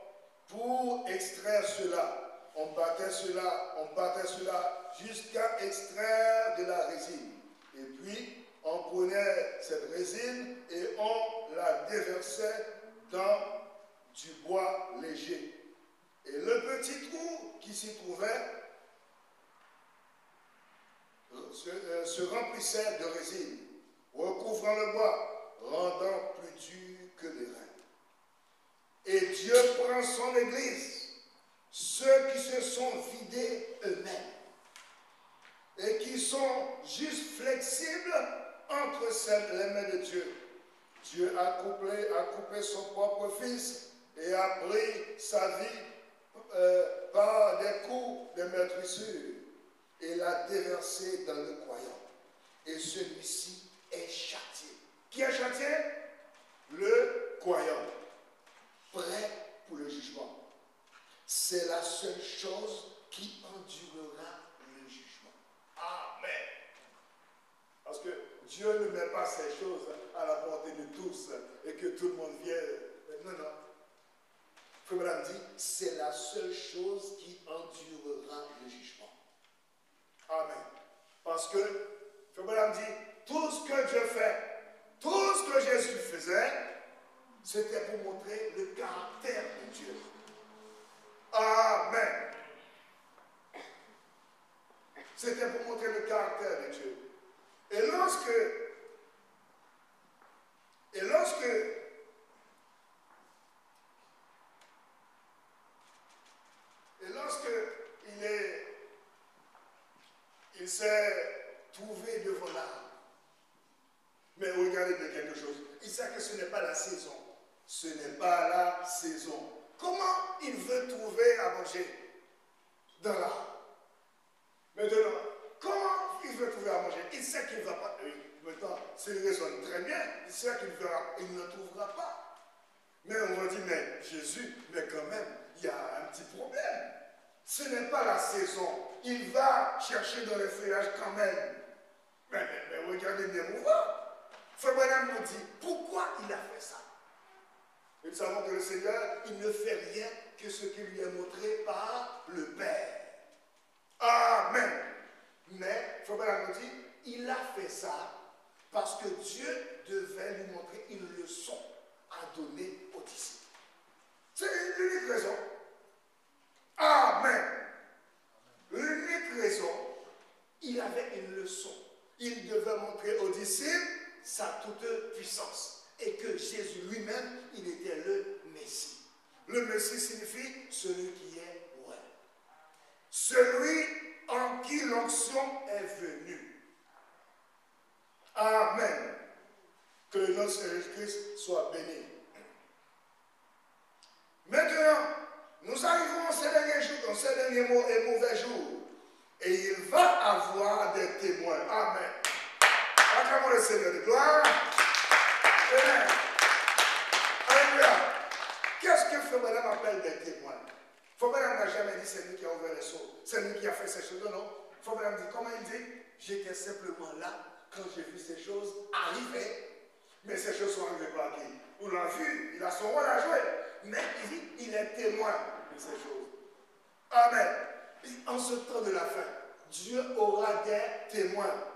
pour extraire cela, on battait cela jusqu'à extraire de la résine. Et puis, on prenait cette résine et on la déversait dans du bois léger. Et le petit trou qui s'y trouvait se remplissait de résine, recouvrant le bois, rendant plus dur que les reins. Et Dieu prend son Église, ceux qui se sont vidés eux-mêmes et qui sont juste flexibles entre les mains de Dieu. Dieu a coupé son propre fils et a pris sa vie par des coups de meurtrissure et l'a déversé dans le croyant. Et celui-ci est châtié. Qui est châtié? Le croyant, prêt pour le jugement. C'est la seule chose qui endurera le jugement. Amen. Parce que Dieu ne met pas ces choses à la portée de tous et que tout le monde vienne. Non, non. Frère Branham dit, c'est la seule chose qui endurera le jugement. Amen. Parce que, Frère Branham dit, tout ce que Dieu fait, tout ce que Jésus faisait, c'était pour montrer le caractère de Dieu. Amen. C'était pour montrer le caractère de Dieu. Et lorsque il s'est trouvé devant l'arbre, mais regardez bien quelque chose. Il sait que ce n'est pas la saison. Ce n'est pas la saison. Comment il veut trouver à manger dans l'arbre? Maintenant, comment il veut trouver à manger? Il sait qu'il ne va pas. Maintenant, s'il raisonne très bien, il sait qu'il ne trouvera pas. Mais on va dire, mais Jésus, mais quand même, il y a un petit problème. Ce n'est pas la saison. Il va chercher dans les feuillages quand même. Mais regardez bien mouvement. Frère Branham nous dit, pourquoi il a fait ça? Et nous savons que le Seigneur, il ne fait rien que ce qui lui est montré par le Père. Amen. Mais, Frère Branham nous dit, il a fait ça parce que Dieu devait lui montrer une leçon à donner aux disciples. C'est l'unique raison. Amen. L'unique raison, il avait une leçon. Il devait montrer aux disciples sa toute puissance. Et que Jésus lui-même, il était le Messie. Le Messie signifie celui qui est vrai. Celui en qui l'onction est venue. Amen. Que le nom de Jésus-Christ soit béni. Maintenant, nous arrivons en ces derniers jours, dans ces derniers mots et mauvais jours. Et il va avoir des témoins. Amen. Acclamons le Seigneur de gloire. Amen. Alléluia. Qu'est-ce que Frère Branham appelle des témoins? Frère Branham n'a jamais dit c'est lui qui a ouvert les seaux, c'est lui qui a fait ces choses. Non, non. Frère Branham dit, comment il dit? J'étais simplement là quand j'ai vu ces choses arriver. Mais ces choses sont arrivées par qui? On l'a vu, il a son rôle à jouer. Mais il dit, il est témoin de ces choses. Amen. En ce temps de la fin, Dieu aura des témoins.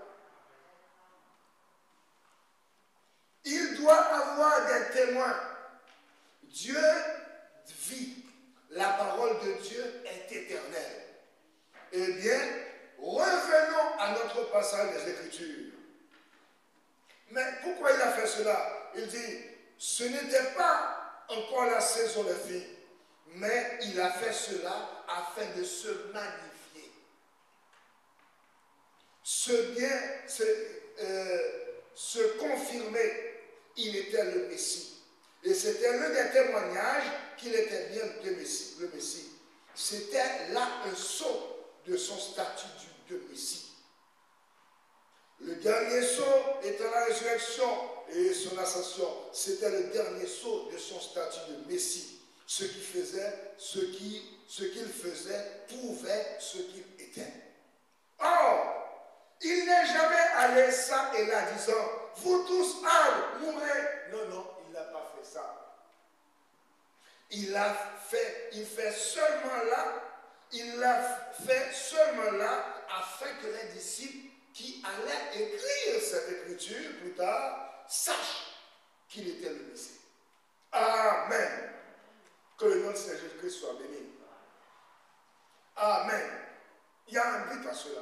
Il doit avoir des témoins. Dieu vit. La parole de Dieu est éternelle. Eh bien, revenons à notre passage des Écritures. Mais pourquoi il a fait cela? Il dit, ce n'était pas encore la saison de vie, mais il a fait cela afin de se magnifier. Se confirmer, il était le Messie. Et c'était l'un des témoignages qu'il était bien le Messie. C'était là un saut de son statut de Messie. Le dernier saut étant la résurrection et son ascension. C'était le dernier saut de son statut de Messie. Ce qu'il faisait prouvait ce qu'il était. Or, il n'est jamais allé ça et là disant, vous tous arbres, mourrez. Non, non, il n'a pas fait ça. Il fait seulement là afin que les disciples qui allaient écrire cette écriture plus tard sachent qu'il était le Messie. Amen. Que le nom de Seigneur Jésus-Christ soit béni. Amen. Il y a un but à cela.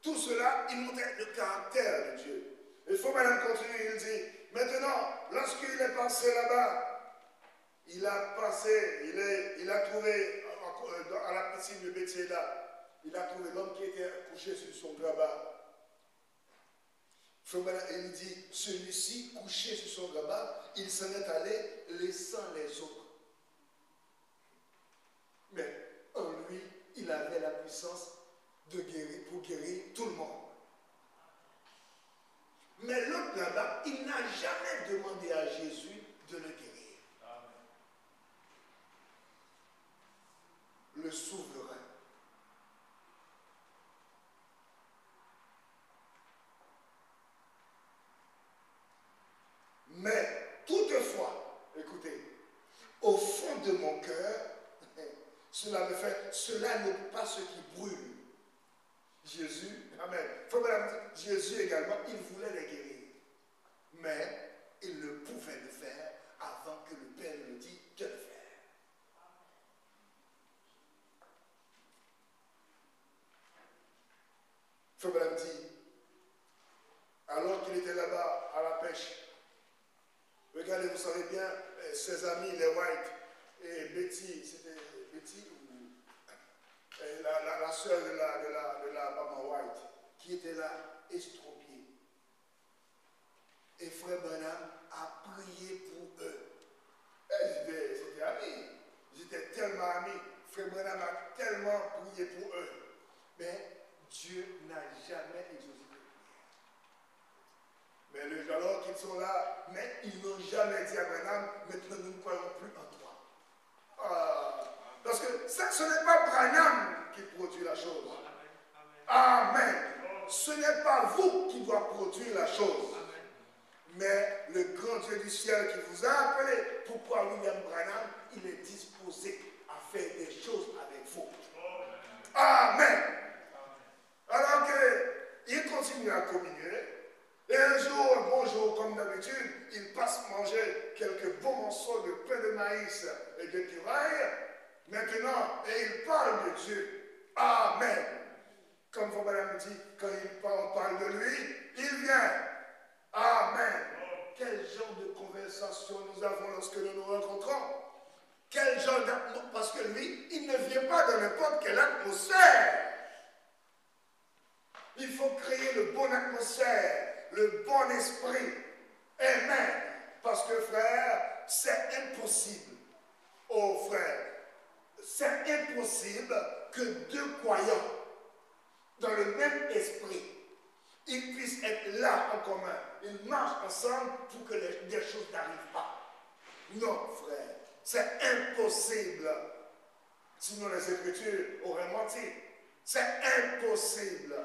Tout cela, il montrait le caractère de Dieu. Il faut maintenant continuer, il dit, maintenant, lorsqu'il est passé là-bas, il a trouvé, à la piscine de Bethsaïda, il a trouvé l'homme qui était couché sur son grabat. Il dit, celui-ci, couché sur son grabat, il s'en est allé, laissant les autres. Mais en lui, il avait la puissance de guérir, pour guérir tout le monde. Mais l'autre là-bas, il n'a jamais demandé à Jésus de le guérir. Le souverain. Mais toutefois, écoutez, au fond de mon cœur, cela n'est pas ce qui brûle. Jésus, amen. Jésus également, il voulait les guérir. Mais il ne pouvait le faire avant que le Père le dise de le faire. Frère dit, alors qu'il était là-bas à la pêche, regardez, vous savez bien, ses amis, les White, et Betty, c'était Betty ou la soeur de la maman White, qui était là, estropiée. Et Frère Branham a prié pour eux. C'était amis, ils étaient tellement amis. Frère Branham a tellement prié pour eux. Mais Dieu n'a jamais exaucé. Mais alors qu'ils sont là, mais ils n'ont jamais dit à Branham, maintenant nous ne croyons plus en toi. Parce que ce n'est pas Branham qui produit la chose. Amen. Ce n'est pas vous qui doit produire la chose. Mais le grand Dieu du ciel qui vous a appelé, pourquoi William Branham, il est disposé à faire des choses avec vous. Amen. Alors qu'il continue à communier, et un jour, un bon jour, comme d'habitude, il passe manger quelques bons morceaux de pain de maïs et de tiraille. Maintenant, et il parle de Dieu. Amen. Comme Madame dit, quand on parle de lui, il vient. Amen. Quel genre de conversation nous avons lorsque nous nous rencontrons? Quel genre d'atmosphère? Parce que lui, il ne vient pas dans n'importe quelle atmosphère. Il faut créer le bon atmosphère, le bon esprit. Amen. Parce que frère, c'est impossible. Oh frère, c'est impossible que deux croyants dans le même esprit, ils puissent être là en commun. Ils marchent ensemble pour que des choses n'arrivent pas. Non, frère, c'est impossible. Sinon les Écritures auraient menti. C'est impossible.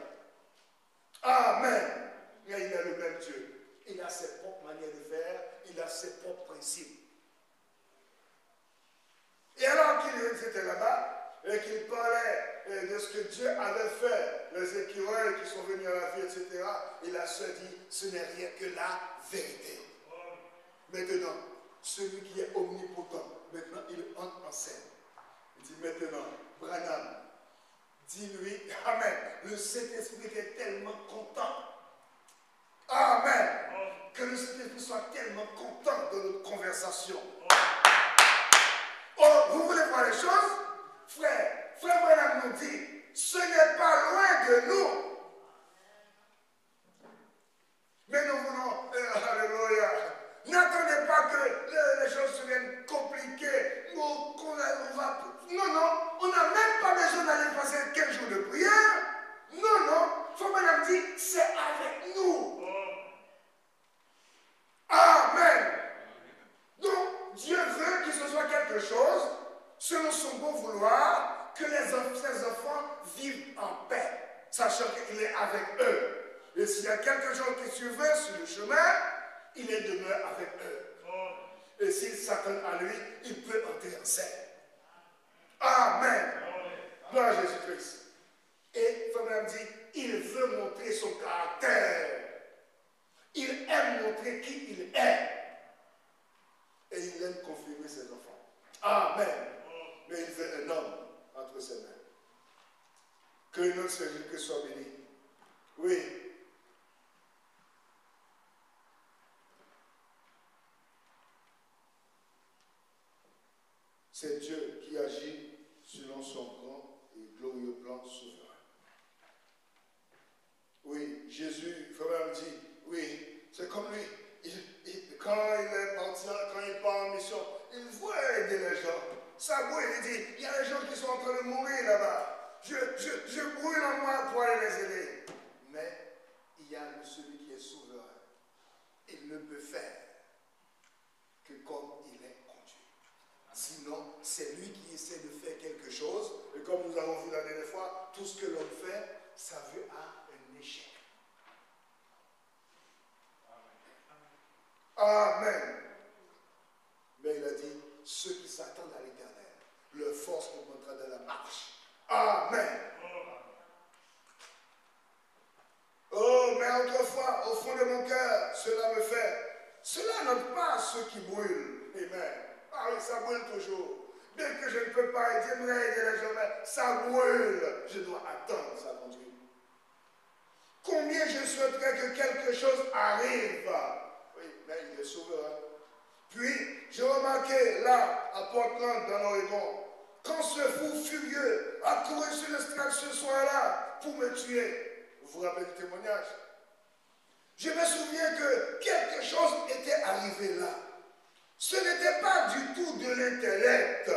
Amen. Mais il est le même Dieu. Il a ses propres manières de faire. Il a ses propres principes. Et alors qu'il était là-bas et qu'il parlait de ce que Dieu avait fait les écureuils qui sont venus à la vie, etc. Et la sœur dit, ce n'est rien que la vérité. Maintenant, celui qui est omnipotent, maintenant il entre en scène. Il dit maintenant, Branham, dis-lui, Amen. Le Saint-Esprit est tellement content. Amen. Que le Saint-Esprit soit tellement content de notre conversation. Oh, vous voulez voir les choses? Frère Branham nous dit, ce n'est pas loin de nous. Mais nous voulons, alléluia, n'attendez pas que les choses deviennent compliquées. Non, on n'a même pas besoin d'aller passer 15 jours de prière. Non, Frère Branham dit, c'est avec nous. Amen. Donc, Dieu veut que ce soit quelque chose, selon son bon vouloir, que ses enfants vivent en paix, sachant qu'il est avec eux. Et s'il y a quelque chose qui survient sur le chemin, il est demeure avec eux. Et s'ils s'attendent à lui, il peut entrer en scène. Amen. Gloire à Jésus-Christ. Et Frère dit, il veut montrer son caractère. Il aime montrer qui il est. Et il aime confirmer ses enfants. Amen. Mais il veut un homme entre ses mains. Que notre Seigneur soit béni. Oui. C'est Dieu qui agit selon son grand et glorieux plan souverain. Oui, Jésus, Frère me dit, oui, c'est comme lui. Quand il est parti, quand il part en mission, il voit aider les gens. Ça brûle, il dit, il y a des gens qui sont en train de mourir là-bas. Je brûle en moi pour aller les aider. Mais il y a celui qui est souverain. Il ne peut faire que comme il est conduit. Sinon, c'est lui qui essaie de faire quelque chose. Et comme nous avons vu la dernière fois, tout ce que l'on fait, ça veut un échec. Amen. Mais il a dit, ceux qui s'attendent à l'Éternel, leur force augmentera dans la marche. Amen. Oh, mais autrefois, au fond de mon cœur, cela me fait. Cela n'aime pas ceux qui brûlent. Amen. Ah oui, ça brûle toujours. Bien que je ne peux pas aider, j'aimerais aider les gens, mais ça brûle. Je dois attendre sa conduite. Combien je souhaiterais que quelque chose arrive. Oui, mais il est souverain. Puis, j'ai remarqué là, à Portland, dans l'Oregon, quand ce fou furieux a couru sur l'estrade ce soir-là pour me tuer. Vous vous rappelez du témoignage? Je me souviens que quelque chose était arrivé là. Ce n'était pas du tout de l'intellect.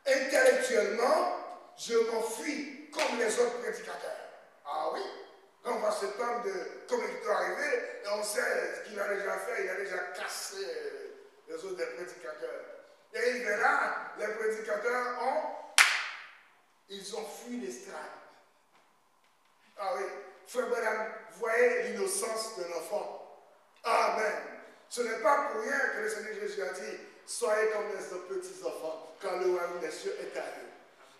Intellectuellement, je m'enfuis comme les autres prédicateurs. Ah oui? Quand on voit cet homme de communicateur arriver, et on sait ce qu'il a déjà fait, il a déjà cassé les autres des prédicateurs. Et il est là, les prédicateurs ils ont fui l'estrade. Ah oui, Frère Branham, voyez l'innocence de l'enfant. Amen. Ce n'est pas pour rien que le Seigneur Jésus a dit, soyez comme les petits enfants, quand le royaume des cieux est à eux.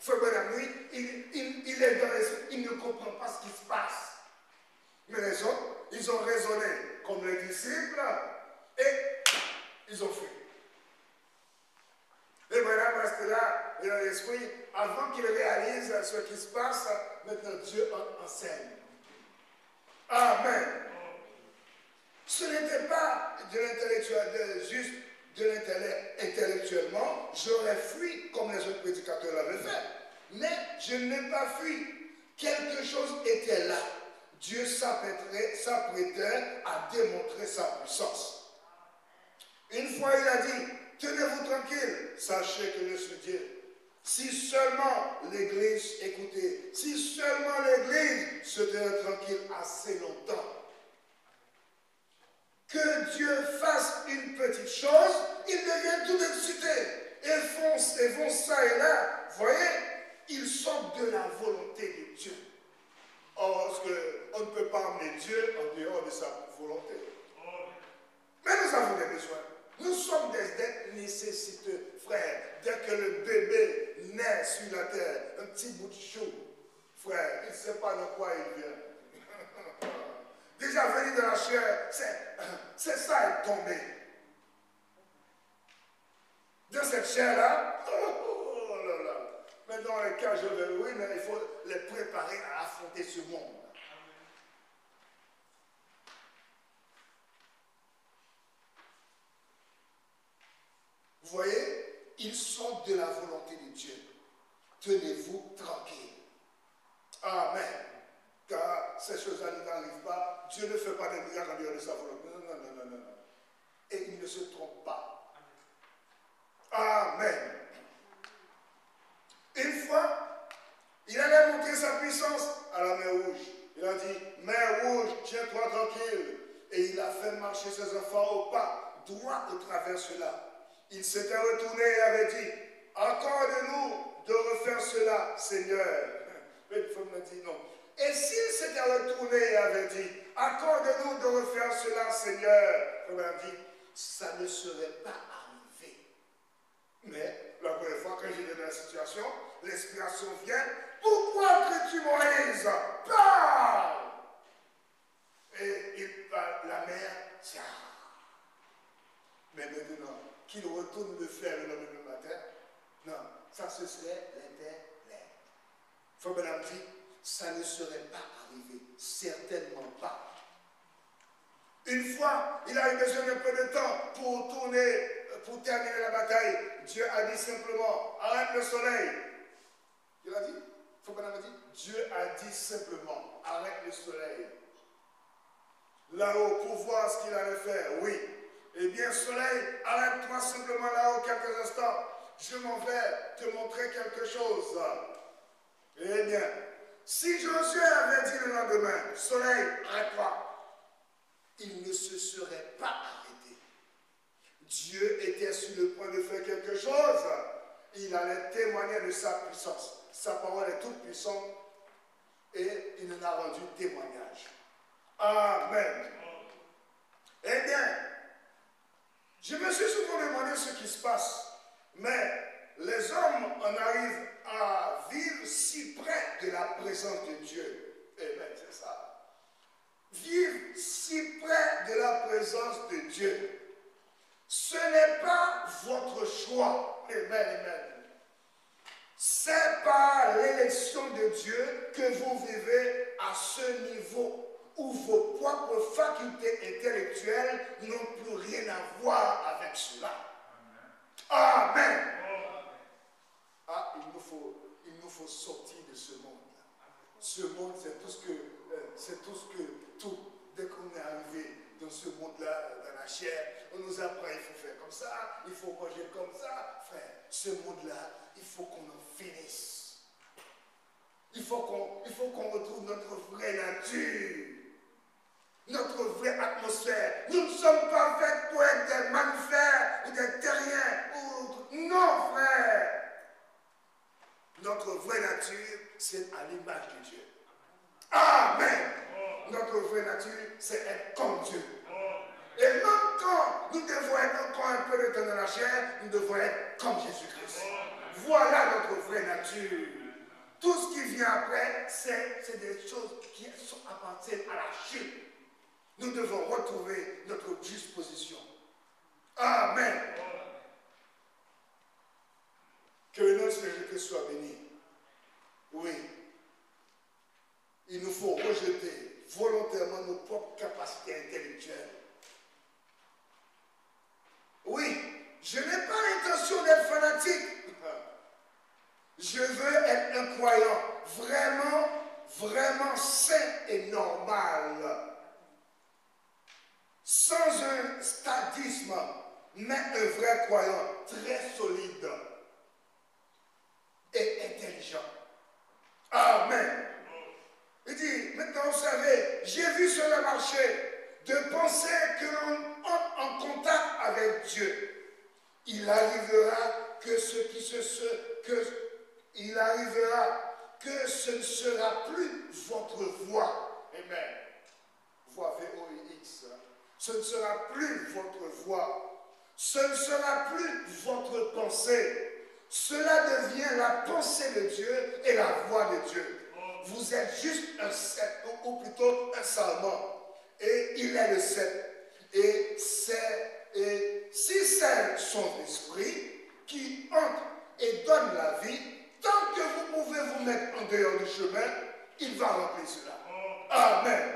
Frère Branham, lui, il est dans les cieux, il ne comprend pas ce qui se passe. Mais les autres, ils ont raisonné comme les disciples et ils ont fait. Et Branham reste là, dans l'esprit, avant qu'il réalise ce qui se passe, maintenant Dieu entre en scène. Amen. Ce n'était pas de l'intellectuel, juste de l'intellect. Intellectuellement, j'aurais fui comme les autres prédicateurs l'avaient fait. Mais je n'ai pas fui. Quelque chose était là. Dieu s'apprêtait à démontrer sa puissance. Une fois, il a dit, tenez-vous tranquille, sachez que je suis Dieu. Si seulement l'Église, écoutez, si seulement l'Église se tenait tranquille assez longtemps, que Dieu fasse une petite chose, ils deviennent tout excités. Et vont ça et là, vous voyez, ils sortent de la volonté de Dieu. Or, parce qu'on ne peut pas emmener Dieu en dehors de sa volonté. Mais nous avons des besoins. Nous sommes des êtres nécessiteux, frère. Dès que le bébé naît sur la terre, un petit bout de chou, frère, il ne sait pas de quoi il vient. Déjà venu de la chair, c'est ça être tombé. Dans cette chair-là, oh là là. Mais dans les cas, je vais, oui, mais il faut les préparer à affronter ce monde. Vous voyez, ils sont de la volonté de Dieu. Tenez-vous tranquille. Amen. Car ces choses-là n'arrivent pas. Dieu ne fait pas des miracles en dehors de sa volonté. Non, non, non, non, non. Et il ne se trompe pas. Amen. Une fois, il allait montrer sa puissance à la mer Rouge. Il a dit, mer Rouge, tiens-toi tranquille. Et il a fait marcher ses enfants au pas, droit au travers cela. Il s'était retourné et avait dit, accorde-nous de refaire cela, Seigneur. Mais il faut me dire non. Et s'il s'était retourné et avait dit, accorde-nous de refaire cela, Seigneur, il m'a dit, ça ne serait pas arrivé. Mais la première fois que j'étais dans la situation, l'inspiration vient, pourquoi que tu Moïse, parle. Et il parle, la mer, ça. Mais maintenant, qu'il retourne le faire le lendemain matin, non, ça ce serait l'intérêt. Faut madame dit, ça ne serait pas arrivé, certainement pas. Une fois, il a eu besoin d'un peu de temps pour tourner, pour terminer la bataille. Dieu a dit simplement, arrête le soleil. Il a dit, faut madame dit, Dieu a dit simplement, arrête le soleil. Là-haut, pour voir ce qu'il allait faire, oui. Eh bien, soleil, arrête-toi simplement là-haut quelques instants. Je m'en vais te montrer quelque chose. Eh bien, si Josué avait dit le lendemain, soleil, arrête-toi, il ne se serait pas arrêté. Dieu était sur le point de faire quelque chose. Il allait témoigner de sa puissance. Sa parole est toute puissante et il en a rendu témoignage. Amen. Eh bien, je me suis souvent demandé ce qui se passe, mais les hommes en arrivent à vivre si près de la présence de Dieu. Amen, c'est ça. Vivre si près de la présence de Dieu. Ce n'est pas votre choix. Amen, amen. C'est par l'élection de Dieu que vous vivez à ce niveau où vos propres facultés intellectuelles n'ont plus rien à voir avec cela. Amen. Ah, il nous faut sortir de ce monde-là. Ce monde, c'est tout ce que, dès qu'on est arrivé dans ce monde-là, dans la chair, on nous apprend, il faut faire comme ça, il faut manger comme ça. Frère, ce monde-là, il faut qu'on en finisse. Il faut qu'on retrouve notre vraie nature. Notre vraie atmosphère. Nous ne sommes pas faits pour être des mammifères ou des terriens. Non, frère. Notre vraie nature, c'est à l'image de Dieu. Amen. Notre vraie nature, c'est être comme Dieu. Et même quand nous devons être encore un peu de temps dans la chair, nous devons être comme Jésus-Christ. Voilà notre vraie nature. Tout ce qui vient après, c'est des choses qui appartiennent à la chute. Nous devons retrouver notre juste position. Amen. Que le nom de Jésus-Christ soit béni. Oui. Il nous faut rejeter volontairement nos propres capacités intellectuelles. Oui. Je n'ai pas l'intention d'être fanatique. Je veux être un croyant vraiment, vraiment sain et normal. Sans un stadisme, mais un vrai croyant très solide et intelligent. Amen. Il dit, maintenant vous savez, j'ai vu cela marcher, de penser que l'on entre en contact avec Dieu. Il arrivera que ce ne sera plus votre voix. Amen. Voix V-O-I-X. Ce ne sera plus votre voix. Ce ne sera plus votre pensée. Cela devient la pensée de Dieu et la voix de Dieu. Vous êtes juste un sceptre, ou plutôt un sarment. Et il est le sceptre. Et si c'est son esprit qui entre et donne la vie, tant que vous pouvez vous mettre en dehors du chemin, il va remplir cela. Amen.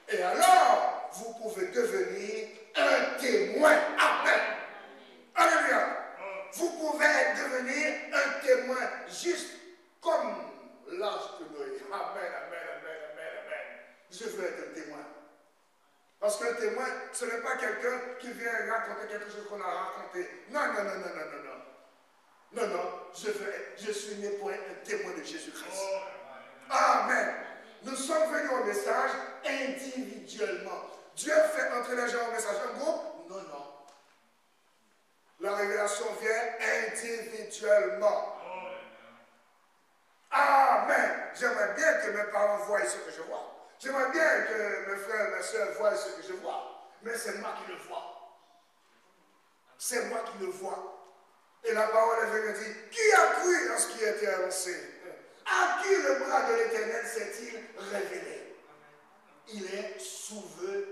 Et alors, vous pouvez devenir un témoin. Amen. Alléluia. Vous pouvez devenir un témoin juste comme l'âge de Noé. Amen, amen, amen, amen, amen. Je veux être un témoin. Parce qu'un témoin, ce n'est pas quelqu'un qui vient raconter quelque chose qu'on a raconté. Non, non, non, non, non, non, non. Non, non, je suis né pour être un témoin de Jésus-Christ. Amen. Nous sommes venus au message individuellement. Dieu fait entrer les gens au message en groupe? Non, non. La révélation vient individuellement. Amen. J'aimerais bien que mes parents voient ce que je vois. J'aimerais bien que mes frères et mes soeurs voient ce que je vois. Mais c'est moi qui le vois. C'est moi qui le vois. Et la parole est venue dire, qui a cru en ce qui a été annoncé? À qui le bras de l'Éternel s'est-il révélé? Il est souverain.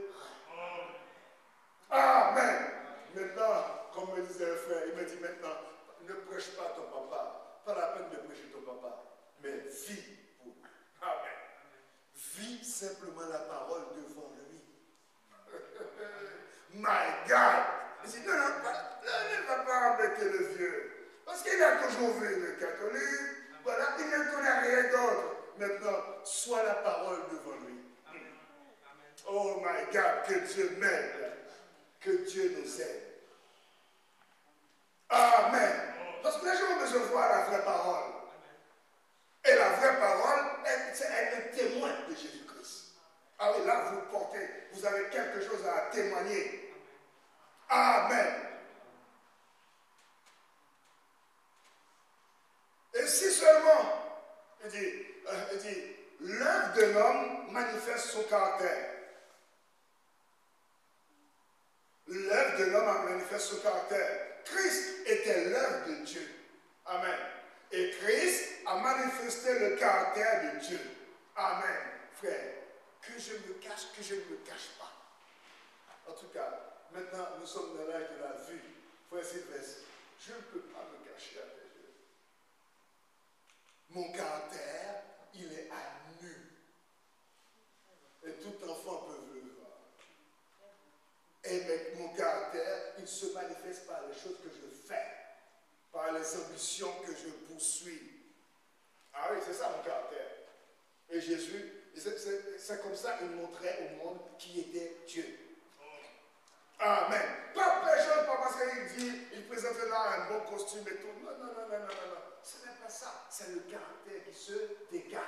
Amen. Maintenant, comme me disait le frère, il me dit maintenant, ne prêche pas ton papa. Pas la peine de prêcher ton papa. Mais vis pour lui. Amen. Vis simplement la parole devant lui. My God. Il dit, non, non, ne va pas embêter le vieux. Parce qu'il a toujours vu le catholique. Voilà, il ne connaît rien d'autre. Maintenant, sois la parole devant lui. Oh my God, que Dieu m'aide. Que Dieu nous aide. Amen. Parce que les gens ont besoin de voir la vraie parole. Et la vraie parole, elle est témoin de Jésus-Christ. Ah oui, là, vous portez, vous avez quelque chose à témoigner. Amen. Et si seulement, il dit, l'œuvre de l'homme manifeste son caractère. L'œuvre de l'homme manifeste son caractère. Christ était l'œuvre de Dieu. Amen. Et Christ a manifesté le caractère de Dieu. Amen. Frère, que je me cache, que je ne me cache pas. En tout cas, maintenant, nous sommes dans l'âge de la vue. Frère Sylvestre, je ne peux pas me cacher à tes yeux. Mon caractère, il est à nu. Et tout enfant peut le voir. Et mon caractère, il se manifeste par les choses que je fais, par les ambitions que je poursuis. Ah oui, c'est ça mon caractère. Et Jésus, c'est comme ça qu'il montrait au monde qui était Dieu. Amen. Pas pécheur, pas parce qu'il dit, il présentait là un bon costume et tout. Non, non, non, non, non, non. Ce n'est pas ça. C'est le caractère qui se dégage.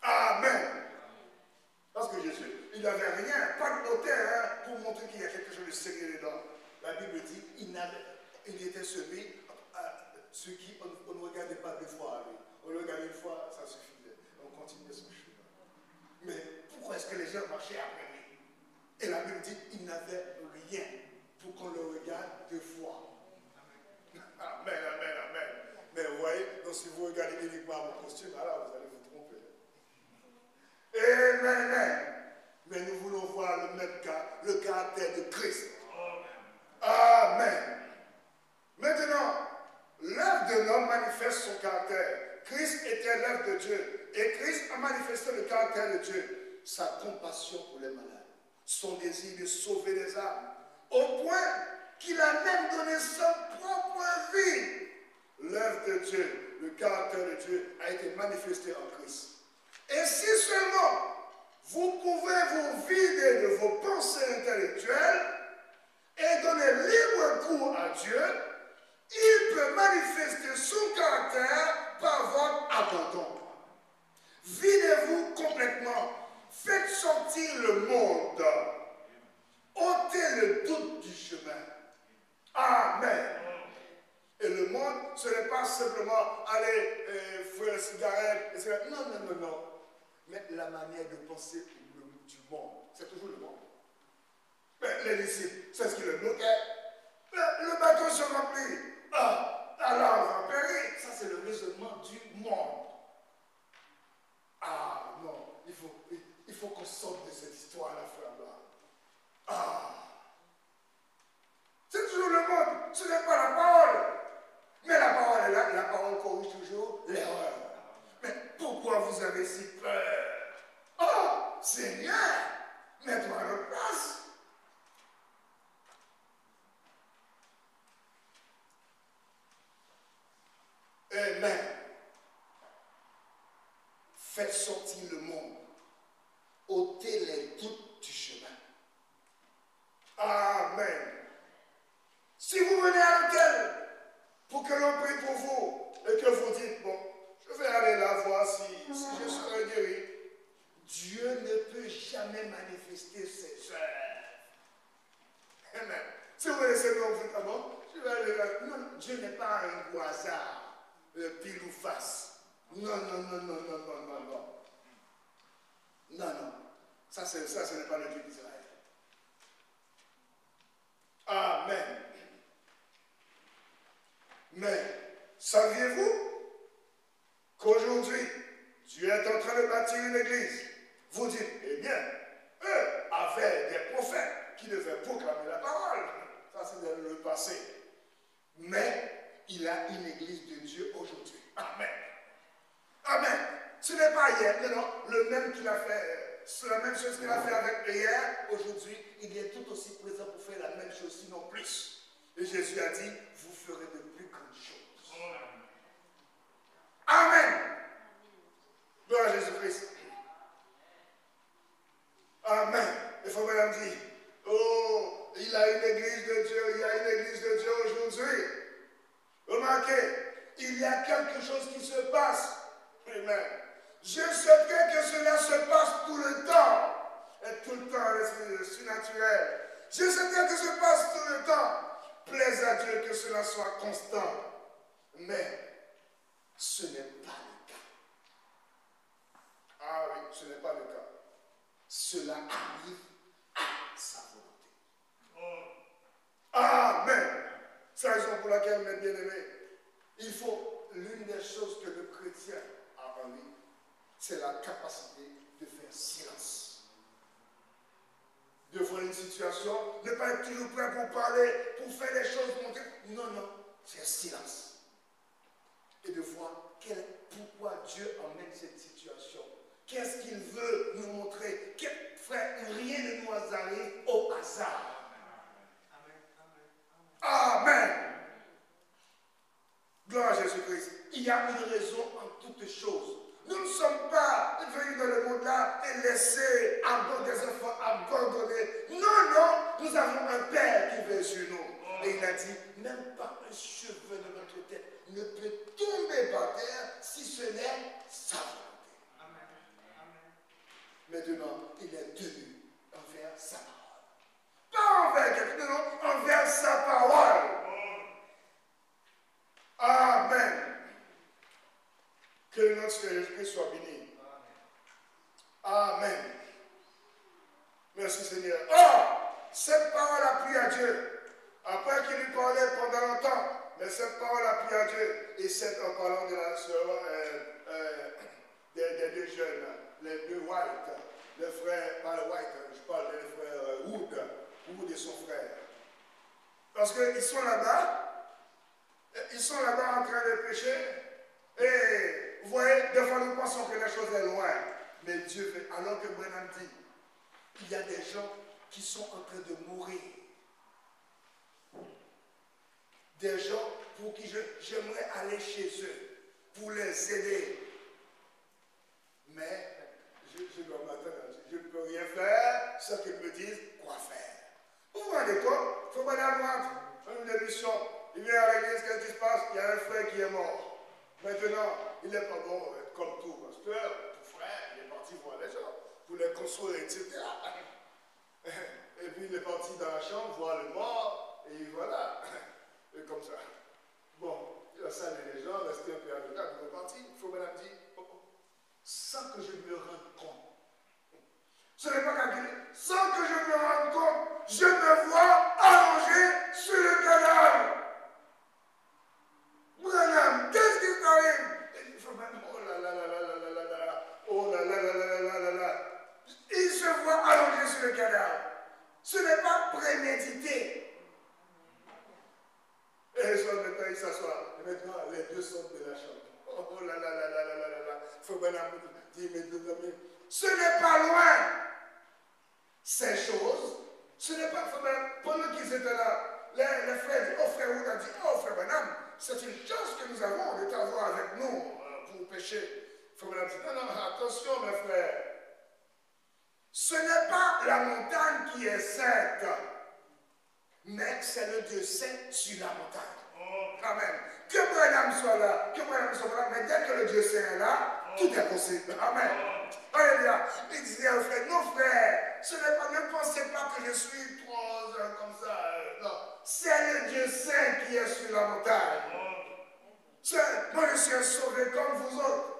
Amen. Parce que Jésus, il n'avait rien, pas de beauté pour montrer qu'il y a quelque chose de sérieux dedans. La Bible dit, il était celui qui, on ne regardait pas deux fois à lui. On le regardait une fois, ça suffisait. On continuait son chemin. Mais pourquoi est-ce que les gens marchaient après lui? Et la Bible dit, il n'avait rien pour qu'on le regarde deux fois. Amen, amen, amen. Mais vous voyez, donc si vous regardez uniquement mon costume, alors vous allez vous tromper. Amen. Mais nous voulons voir le même cas, le caractère de Christ. Amen. Maintenant, l'œuvre de l'homme manifeste son caractère. Christ était l'œuvre de Dieu. Et Christ a manifesté le caractère de Dieu. Sa compassion pour les malades. Son désir de sauver les âmes. Au point qu'il a même donné sa propre vie. L'œuvre de Dieu, le caractère de Dieu a été manifesté en Christ. Et si seulement vous pouvez vous vider de vos pensées intellectuelles et donner libre cours à Dieu, il peut manifester son caractère par votre abandon. Videz-vous complètement. Faites sortir le monde. ôtez le doute du chemin. Amen. Et le monde, ce n'est pas simplement aller fouiller la cigarette, etc. Non, non, non, non. Mais la manière de penser du monde, c'est toujours le monde. Mais les disciples, c'est ce qui le bloquait. Le bateau se remplit. Ah, alors on va périr. Ça, c'est le raisonnement du monde. Amen. Faites sortir le monde. Ôtez les doutes du chemin. Amen. Si vous venez à l'hôtel pour que l'on prie pour vous et que vous dites, bon, je vais aller là voir si je serai guéri, Dieu ne peut jamais manifester ses œuvres. Amen. Si vous laissez donc vous dites, bon, je vais aller là. Non, Dieu n'est pas un hasard, pile ou face. Non, non, non, non, non, non, non, non. Non, non. Ça, ce n'est pas le Dieu d'Israël. Amen. Mais, saviez-vous qu'aujourd'hui, Dieu est en train de bâtir une église? Vous dites, eh bien, eux avaient des prophètes qui devaient proclamer la parole. Ça, c'est le passé. Mais, il a une église de Dieu aujourd'hui. Amen. Amen. Ce n'est pas hier, non, non, le même qu'il a fait, c'est la même chose qu'il a fait avec hier, aujourd'hui, il est tout aussi présent pour faire la même chose, sinon plus. Et Jésus a dit, vous ferez de plus grandes choses. Amen. Gloire à Jésus-Christ. Amen. Il faut même dire, oh, il a une église de Dieu, il y a une église de Dieu aujourd'hui. Remarquez, il y a quelque chose qui se passe. Amen. Je souhaiterais que cela se passe tout le temps. Et tout le temps, l'esprit surnaturel. Je souhaiterais que ça se passe tout le temps. Plaise à Dieu que cela soit constant. Mais ce n'est pas le cas. Ah oui, ce n'est pas le cas. Cela arrive à sa volonté. Amen. C'est la raison pour laquelle, mes bien-aimés, il faut, l'une des choses que le chrétien a en lui, c'est la capacité de faire silence. De voir une situation, ne pas être toujours prêt pour parler, pour faire les choses, montrer. Non, non, c'est silence. Et de voir pourquoi Dieu emmène cette situation. Qu'est-ce qu'il veut nous montrer? Frère, rien ne nous arrive au hasard. Amen. Gloire à Jésus-Christ. Il y a une raison en toutes choses. Nous ne sommes pas venus dans le monde-là et laissés des enfants abandonnés. Non, non, nous avons un Père qui veille sur nous. Et il a dit, même pas un cheveu de notre tête ne peut tomber par terre si ce n'est sa volonté. Maintenant, il est tenu envers sa parole. Pas envers quelqu'un, non, envers sa parole. Amen. Que le nom de Jésus-Christ soit béni. Amen. Merci Seigneur. Oh, cette parole a plu à Dieu. Après qu'il lui parlait pendant longtemps, mais cette parole a plu à Dieu. Et c'est en parlant de la sœur, des deux jeunes, les deux White, les frères, pas le White, je parle des frères Wood et son frère. Parce qu'ils sont là-bas en train de pécher. Et vous voyez, des fois nous pensons que la chose est loin. Mais Dieu fait, alors que Branham dit, il y a des gens qui sont en train de mourir. Des gens pour qui j'aimerais aller chez eux, pour les aider. Mais je dois m'attendre, je ne peux rien faire sans qu'ils me disent quoi faire. Vous vous rendez compte? Il faut pas avoir une émission. Il vient à l'église, qu'est-ce qui se passe? Il y a un frère qui est mort. Maintenant, il n'est pas bon comme tout pasteur, tout frère, il est parti voir les gens, pour les consoler, etc. Et puis il est parti dans la chambre voir le mort, et voilà. Et comme ça. Bon, il a salué les gens, resté un peu à l'état, il est parti. Il faut madame dire, sans que je me rende compte. Ce n'est pas calculé. Sans que je me rende compte, je me vois allongé sur le cadavre. Branham, qu'est-ce qui t'arrive? Il faut même, oh là là là là là là là là, oh là là là là là là là. Il se voit allongé sur le cadavre. Ce n'est pas prémédité. Et maintenant, il s'assoit. Et maintenant, les deux sortent de la chambre. Oh là là là là là là là là. Il faut bien dire, mes deux amis, ce n'est pas loin. Ces choses, ce n'est pas, pendant qu'ils étaient là, les frères disent, oh frère Wood a dit, oh frère Branham, c'est une chance que nous avons de t'avoir péché. Il faut me dire, non, attention mes frères. Ce n'est pas la montagne qui est sainte, mais c'est le Dieu saint sur la montagne. Amen. Que Branham soit là, que Branham soit là, mais dès que le Dieu saint est là, tout est possible. Amen. Alléluia. Il disait aux frères, non frère, ce n'est pas, ne pensez pas que je suis trop comme ça. Non. C'est le Dieu saint qui est sur la montagne. Moi je suis un sauvé comme vous autres.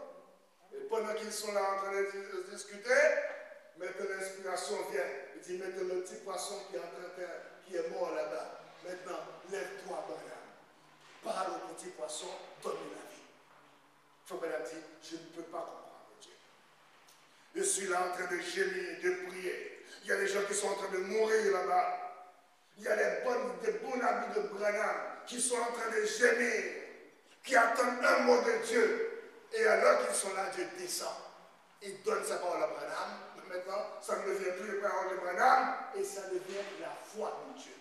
Et pendant qu'ils sont là en train de discuter, maintenant l'inspiration vient. Il dit, maintenant le petit poisson qui est en train de, qui est mort là-bas. Maintenant, lève-toi, Branham. Parle au petit poisson, donne-lui la vie. Il faut Branham dire, je ne peux pas comprendre Dieu. Je suis là en train de gémir, de prier. Il y a des gens qui sont en train de mourir là-bas. Il y a des bons amis de Branham qui sont en train de gémir, qui attendent un mot de Dieu. Et alors qu'ils sont là, Dieu descend. Il donne sa parole à Branham. Maintenant, ça ne devient plus les paroles de Branham, et ça devient la foi de Dieu.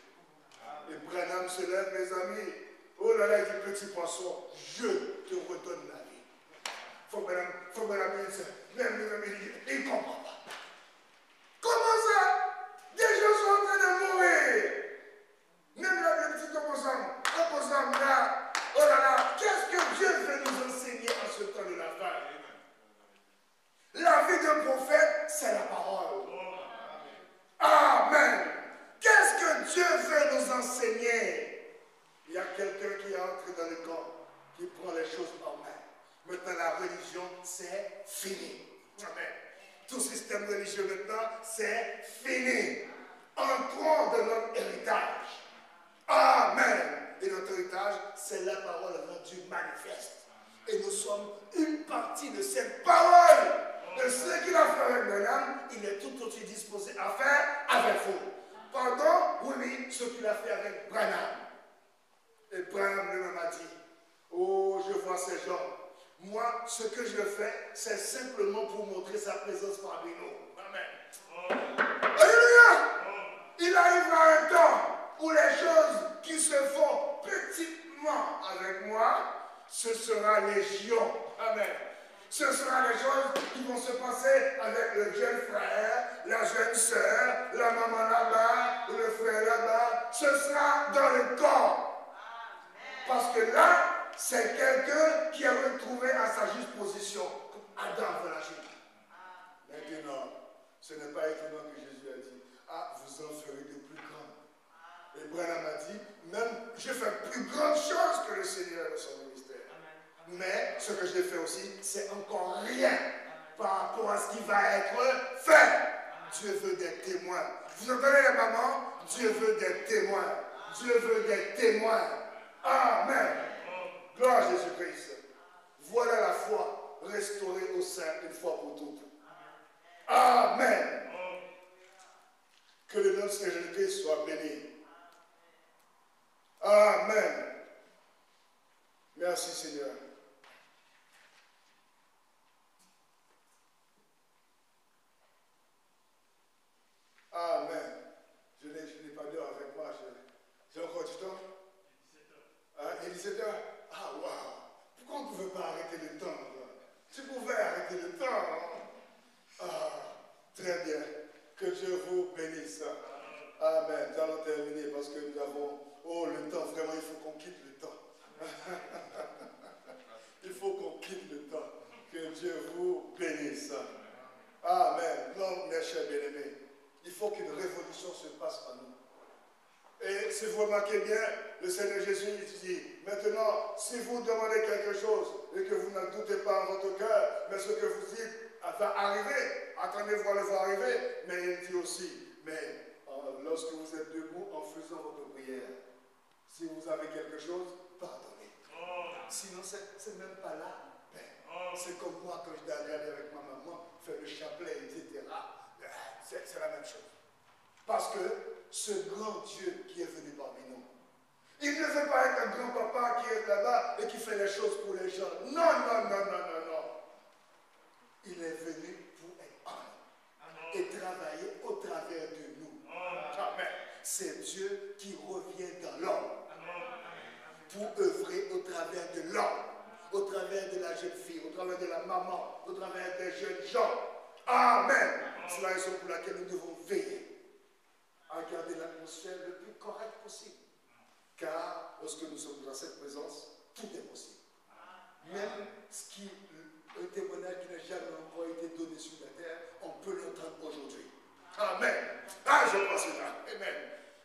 Et Branham se lève, mes amis. Oh là là, il dit, petit poisson, je te redonne la vie. Faut Branham dire ça. Même les amis, il ne comprend pas. Comment ça? Des gens sont en train de mourir. Même là, le petit opposant là, oh là là, qu'est-ce que Dieu veut nous enseigner en ce temps de la fin? La vie d'un prophète, c'est la parole. Amen. Qu'est-ce que Dieu veut nous enseigner? Il y a quelqu'un qui est entré dans le corps, qui prend les choses en main. Maintenant, la religion, c'est fini. Amen. Tout système religieux maintenant, c'est fini. Entrons dans notre héritage. Amen. Et notre héritage, c'est la parole rendue manifeste. Et nous sommes une partie de cette parole. De ce qu'il a fait avec Branham, il est tout aussi disposé à faire avec vous. Pardon, oui, ce qu'il a fait avec Branham. Et Branham lui-même a dit, oh, je vois ces gens. Moi, ce que je fais, c'est simplement pour montrer sa présence parmi nous. Amen. Alléluia. Il arrivera un temps où les choses qui se font petitement avec moi, ce sera légion. Amen. Ce sera les choses qui vont se passer avec le jeune frère, la jeune sœur, la maman là-bas, le frère là-bas. Ce sera dans le corps. Parce que là, c'est quelqu'un qui a retrouvé à sa juste position. Comme Adam veut la Chine. Maintenant, ce n'est pas étonnant que Jésus a dit, ah, vous en ferez de plus grands. Et Branham a dit, même je fais plus grande chose que le Seigneur de son ministère. Mais ce que j'ai fait aussi, c'est encore rien par rapport à ce qui va être fait. Dieu veut des témoins. Vous entendez les mamans? Dieu veut des témoins. Dieu veut des témoins. Amen. Gloire à Jésus-Christ. Voilà la foi restaurée au sein une fois pour toutes. Amen. Que le nom de Jésus-Christ soit béni. Amen. Merci Seigneur. Amen. Je n'ai pas d'heure avec moi. J'ai encore du temps? Il est 17 heures. Ah, waouh. Pourquoi on ne pouvait pas arrêter le temps? Tu pouvais arrêter le temps. Ah, très bien. Que Dieu vous bénisse. Amen. Nous allons terminer parce que nous avons... Oh, le temps, vraiment, il faut qu'on quitte le temps. Il faut qu'on quitte le temps. Que Dieu vous bénisse. Amen. Non, mes chers bien-aimés. Il faut qu'une révolution se passe en nous. Et si vous remarquez bien, le Seigneur Jésus dit, maintenant, si vous demandez quelque chose et que vous ne doutez pas en votre cœur, mais ce que vous dites va arriver, attendez voir le voir arriver, mais il dit aussi, mais lorsque vous êtes debout en faisant votre prière, si vous avez quelque chose, pardonnez. Sinon, c'est même pas là. C'est comme moi quand je dois aller avec ma maman, faire le chapelet, etc. C'est la même chose. Parce que ce grand Dieu qui est venu parmi nous, il ne veut pas être un grand papa qui est là-bas et qui fait les choses pour les gens. Non, non, non, non, non, non. Il est venu pour être homme et travailler au travers de nous. Amen. C'est Dieu qui revient dans l'homme pour œuvrer au travers de l'homme. au travers de la jeune fille, au travers de la maman, au travers des jeunes gens. Amen. C'est la raison pour laquelle nous devons veiller à garder l'atmosphère le plus correcte possible. Car lorsque nous sommes dans cette présence, tout est possible. Même un témoignage qui n'a jamais encore été donné sur la terre, on peut l'entendre aujourd'hui. Amen. Ah, je crois cela. Amen.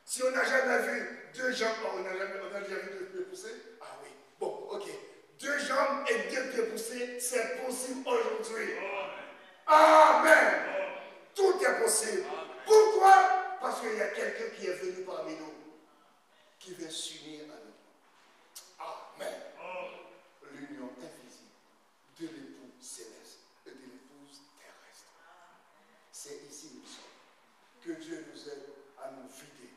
Si on n'a jamais vu deux jambes, on a déjà vu deux pieds poussés. Ah oui. Bon, ok. Deux jambes et deux pieds poussés, c'est possible aujourd'hui. Amen. Tout est possible. Pourquoi? Parce qu'il y a quelqu'un qui est venu parmi nous, qui veut s'unir avec nous. Amen. L'union invisible de l'époux céleste et de l'épouse terrestre. C'est ici nous sommes. Que Dieu nous aide à nous vider.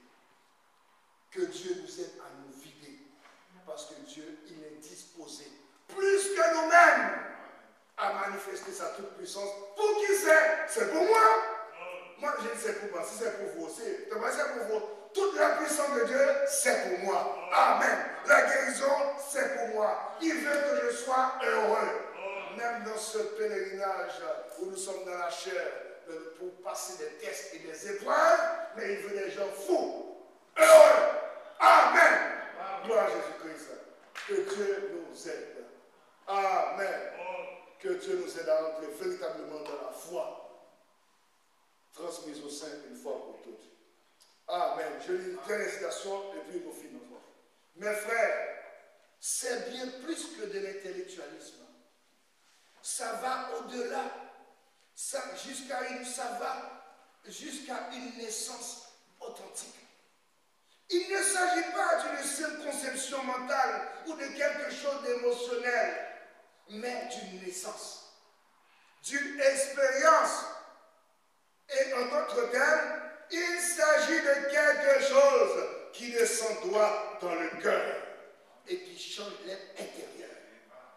Que Dieu nous aide à nous vider. Parce que Dieu, il est disposé, plus que nous-mêmes, à manifester sa toute-puissance. Pour qui c'est? C'est pour moi. Moi, je ne sais pour moi. Si c'est pour vous aussi, c'est pour vous. Toute la puissance de Dieu, c'est pour moi. Amen. La guérison, c'est pour moi. Il veut que je sois heureux. Même dans ce pèlerinage où nous sommes dans la chair, pour passer des tests et des épreuves, mais il veut des gens fous, heureux. Amen. Gloire à Jésus-Christ. Que Dieu nous aide. Amen. Que Dieu nous aide à entrer véritablement dans la foi transmise au sein une fois pour toutes. Amen. Je lis une dernière citation et puis nous finissons. Mes frères, c'est bien plus que de l'intellectualisme. Ça va au-delà. Ça va jusqu'à une naissance authentique. Il ne s'agit pas d'une seule conception mentale ou de quelque chose d'émotionnel, mais d'une naissance, d'une expérience. Et en d'autres termes, il s'agit de quelque chose qui descend droit dans le cœur et qui change l'être intérieur.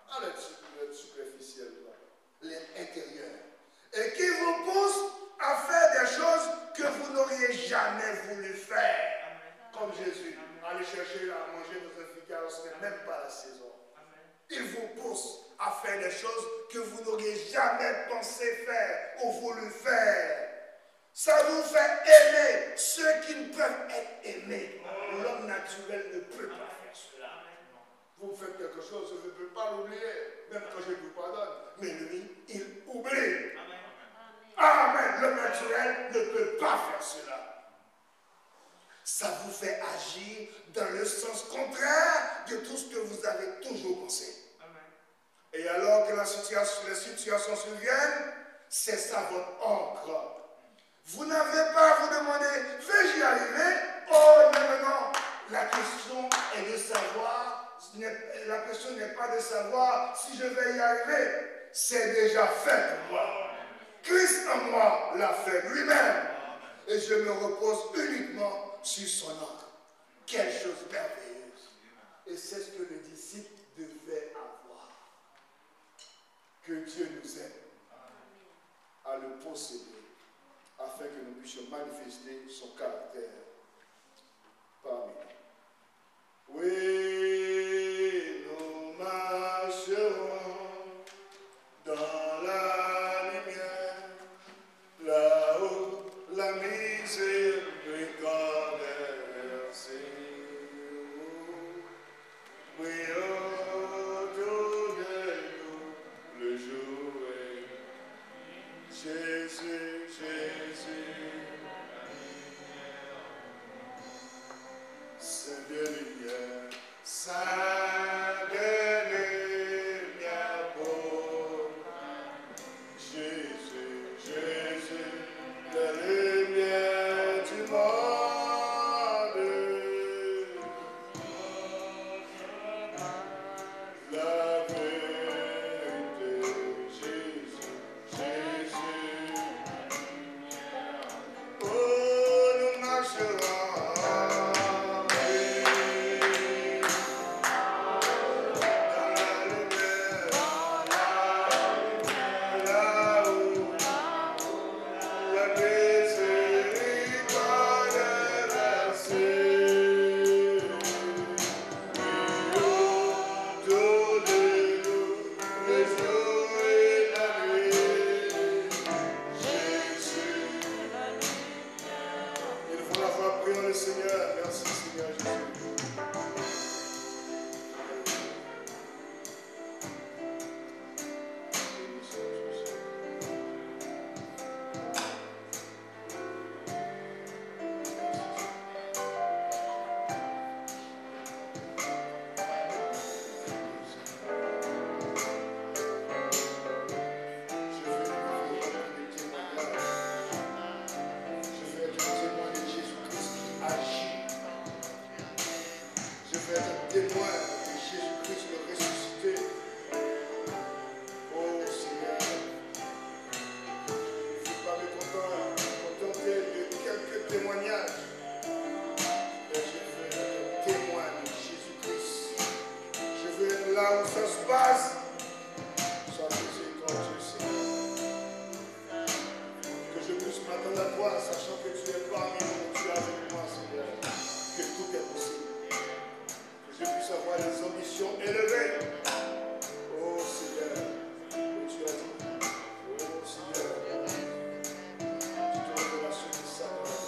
Pas l'être superficiel, l'être intérieur. Et qui vous pousse à faire des choses que vous n'auriez jamais voulu faire. Comme Jésus, aller chercher à manger dans un figuier, ce n'est même pas la saison. Il vous pousse à faire des choses que vous n'auriez jamais pensé faire ou voulu faire. Ça vous fait aimer ceux qui ne peuvent être aimés. L'homme naturel ne peut pas faire cela. Vous faites quelque chose, je ne peux pas l'oublier, même quand je vous pardonne. Mais lui, il oublie. Amen. L'homme naturel ne peut pas faire cela. Ça vous fait agir dans le sens contraire de tout ce que vous avez toujours pensé. Et alors que les situations surviennent, c'est ça votre encre. Vous n'avez pas à vous demander, vais-je y arriver? Oh non. La question est de savoir, la question n'est pas de savoir si je vais y arriver. C'est déjà fait pour moi. Christ en moi l'a fait lui-même. Et je me repose uniquement sur son encre. Quelle chose merveilleuse. Et c'est ce que le disciple devait avoir. Que Dieu nous aide à le posséder, afin que nous puissions manifester son caractère parmi nous. Oui, nous marcherons dans la lumière, là-haut la miséricorde est versée. Oui, autour de nous, le jour est Jésus, Jésus. là où ça se passe, sois miséricordieux, Seigneur. Que je puisse m'attendre à toi, sachant que tu es parmi nous, tu es avec moi, Seigneur. Que tout est possible. Que je puisse avoir des ambitions élevées. Oh Seigneur, que tu as dit. Oh Seigneur, tu te révélations de ça dans la vie.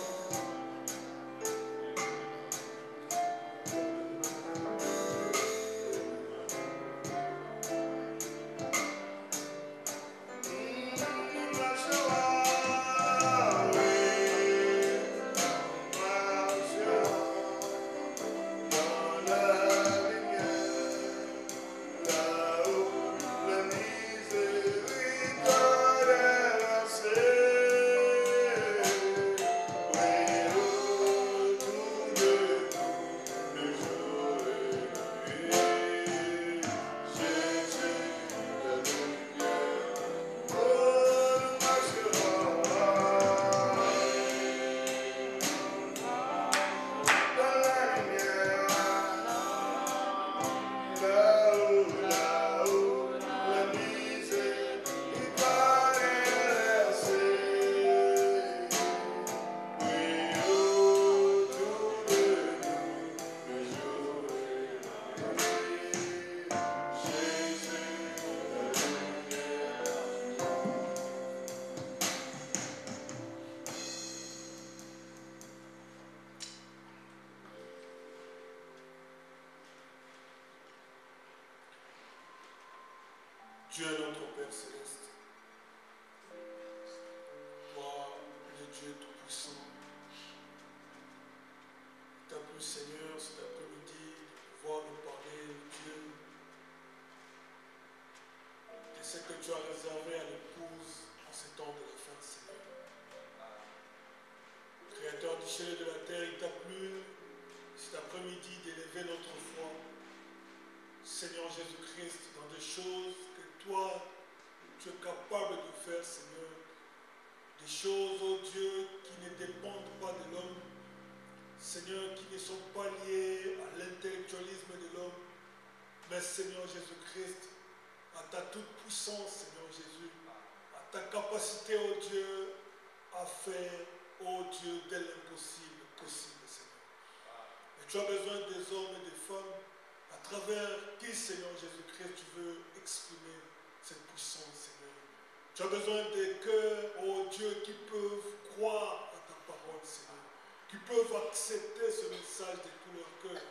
Dieu est notre Père Céleste. Toi, le Dieu Tout-Puissant. Il t'a plu, Seigneur, cet après-midi, de pouvoir nous parler, Dieu, de ce que tu as réservé à l'épouse en ces temps de la fin, Seigneur. Créateur du ciel et de la terre, il t'a plu cet après-midi d'élever notre foi, Seigneur Jésus-Christ, dans des choses que toi, tu es capable de faire, Seigneur. Des choses, oh Dieu, qui ne dépendent pas de l'homme, Seigneur, qui ne sont pas liées à l'intellectualisme de l'homme, mais Seigneur Jésus-Christ, à ta toute-puissance, Seigneur Jésus, à ta capacité, oh Dieu, à faire, oh Dieu, de l'impossible possible, Seigneur. Et tu as besoin des hommes et des femmes à travers qui, Seigneur Jésus-Christ, tu veux exprimer cette puissance, Seigneur. Tu as besoin des cœurs, oh Dieu, qui peuvent croire à ta parole, Seigneur, qui peuvent accepter ce message de tout leur cœur.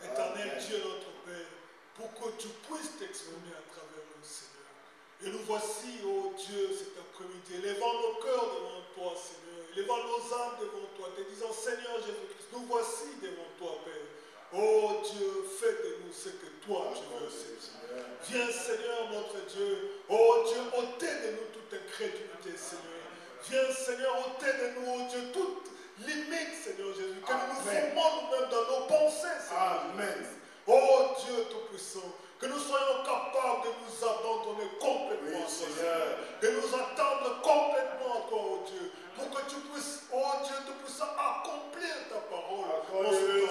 Éternel Dieu, notre Père, pour que tu puisses t'exprimer à travers eux, Seigneur. Et nous voici, oh Dieu, cet après-midi, élevant nos cœurs devant toi, Seigneur, élevant nos âmes devant toi, te disant, Seigneur Jésus-Christ, nous voici devant toi, Père. Oh Dieu, fais de nous ce que toi tu veux, Seigneur. Viens, Seigneur, notre Dieu. Oh Dieu, ôtez de nous toute incrédulité, Seigneur. Viens, Seigneur, ôtez de nous, oh Dieu, toute limite, Seigneur Jésus, que nous nous formons nous-mêmes dans nos pensées, Seigneur. Amen. Oh Dieu Tout-Puissant, que nous soyons capables de nous abandonner complètement à toi, Seigneur. De nous attendre complètement à toi, oh Dieu, pour que tu puisses, oh Dieu, tu puisses accomplir ta parole.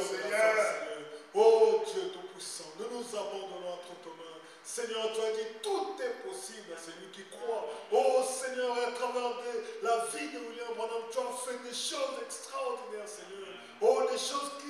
Seigneur. Oh Dieu Tout-Puissant, nous nous abandonnons entre tes mains. Seigneur, tu as dit tout est possible à celui qui croit. Oh Seigneur, à travers la vie de William Branham, tu as fait des choses extraordinaires, Seigneur. Oh, des choses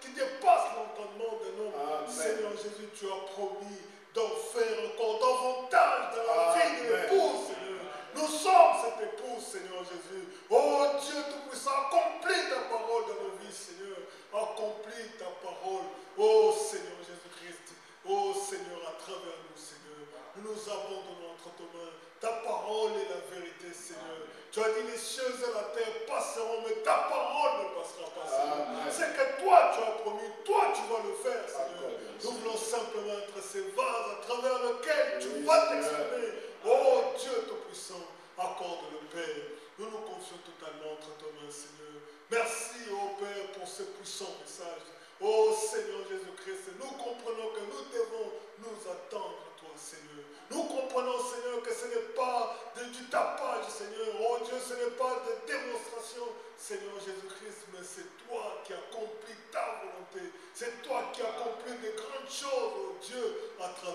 qui dépassent l'entendement de l'homme. Seigneur Jésus, tu as promis d'en faire encore davantage dans la vie de l'épouse, Seigneur. Nous sommes cette épouse, Seigneur Jésus. Oh Dieu Tout-Puissant, accomplis ta parole dans nos vies, Seigneur. Accomplis ta parole. Oh Seigneur Jésus-Christ. Oh Seigneur, à travers nous, Seigneur. Nous nous abandonnons entre tes mains. Ta parole est la vérité, Seigneur. Tu as dit les cieux et la terre passeront, mais ta parole ne passera pas, Seigneur. C'est que toi tu as promis, toi tu vas le faire, Seigneur. Nous voulons simplement être ces vases à travers lesquels tu vas t'exprimer. Oh Dieu Tout-Puissant, accorde le Père. Nous nous confions totalement entre tes mains, Seigneur. Merci, oh Père, pour ce puissant message. Oh Seigneur Jésus-Christ, nous comprenons que nous devons nous attendre à toi, Seigneur. Nous comprenons, Seigneur, que ce n'est pas du tapage, Seigneur. Oh Dieu, ce n'est pas de démonstration, Seigneur Jésus-Christ, mais c'est toi qui accomplis ta volonté. C'est toi qui accomplis de grandes choses, oh Dieu, à travers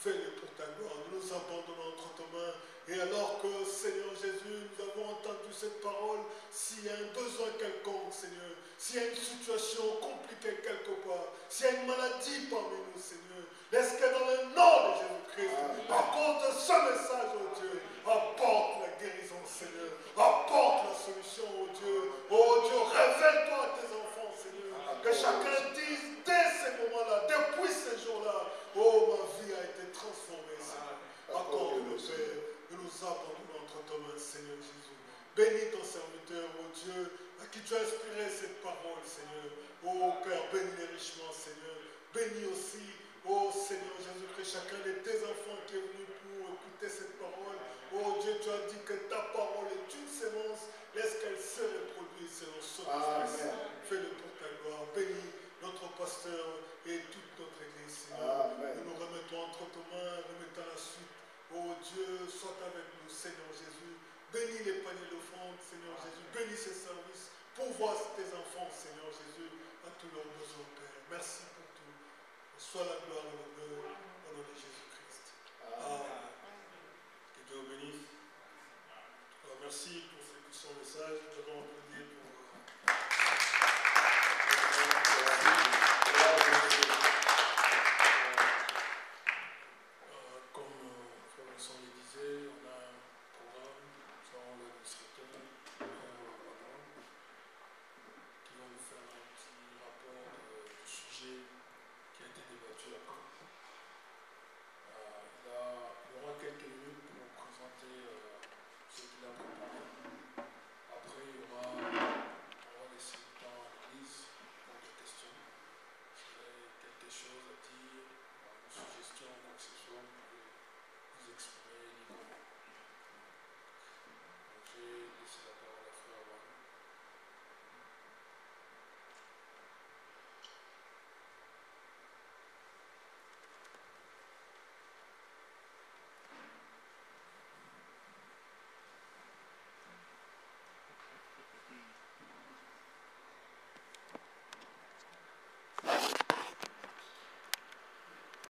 Fais-le pour ta gloire. Nous nous abandonnons entre tes mains. Et alors que, Seigneur Jésus, nous avons entendu cette parole, s'il y a un besoin quelconque, Seigneur, s'il y a une situation compliquée quelque part, s'il y a une maladie parmi nous, Seigneur, laisse que dans le nom de Jésus-Christ, à cause de ce message, oh Dieu, apporte la guérison, Seigneur, apporte la solution, oh Dieu, révèle-toi à tes enfants, Seigneur, que chacun dise dès ces moments-là, depuis ces jours-là, oh, ma vie a été transformée, Seigneur. Accorde-le, Père. Nous nous abandonnons entre tes mains, Seigneur Jésus. Bénis ton serviteur, oh Dieu, à qui tu as inspiré cette parole, Seigneur. Oh Père, bénis-les richement, Seigneur. Bénis aussi, oh Seigneur Jésus-Christ, chacun de tes enfants qui est venu pour écouter cette parole. Oh Dieu, tu as dit que ta parole est une sémence. Laisse qu'elle se reproduise selon son esprit. Fais-le pour ta gloire. Bénis notre pasteur et toute notre église, Seigneur. Nous nous remettons entre tes mains, remettons la suite. Oh Dieu, sois avec nous, Seigneur Jésus. Bénis les paniers d'offrande, Seigneur Jésus. Bénis ces services. Pourvois tes enfants, Seigneur Jésus, à tous leurs besoins, Père. Merci pour tout. Sois la gloire et l'honneur au nom de Jésus-Christ. Amen. Que Dieu vous bénisse. Alors, merci pour ce message. Nous avons applaudi.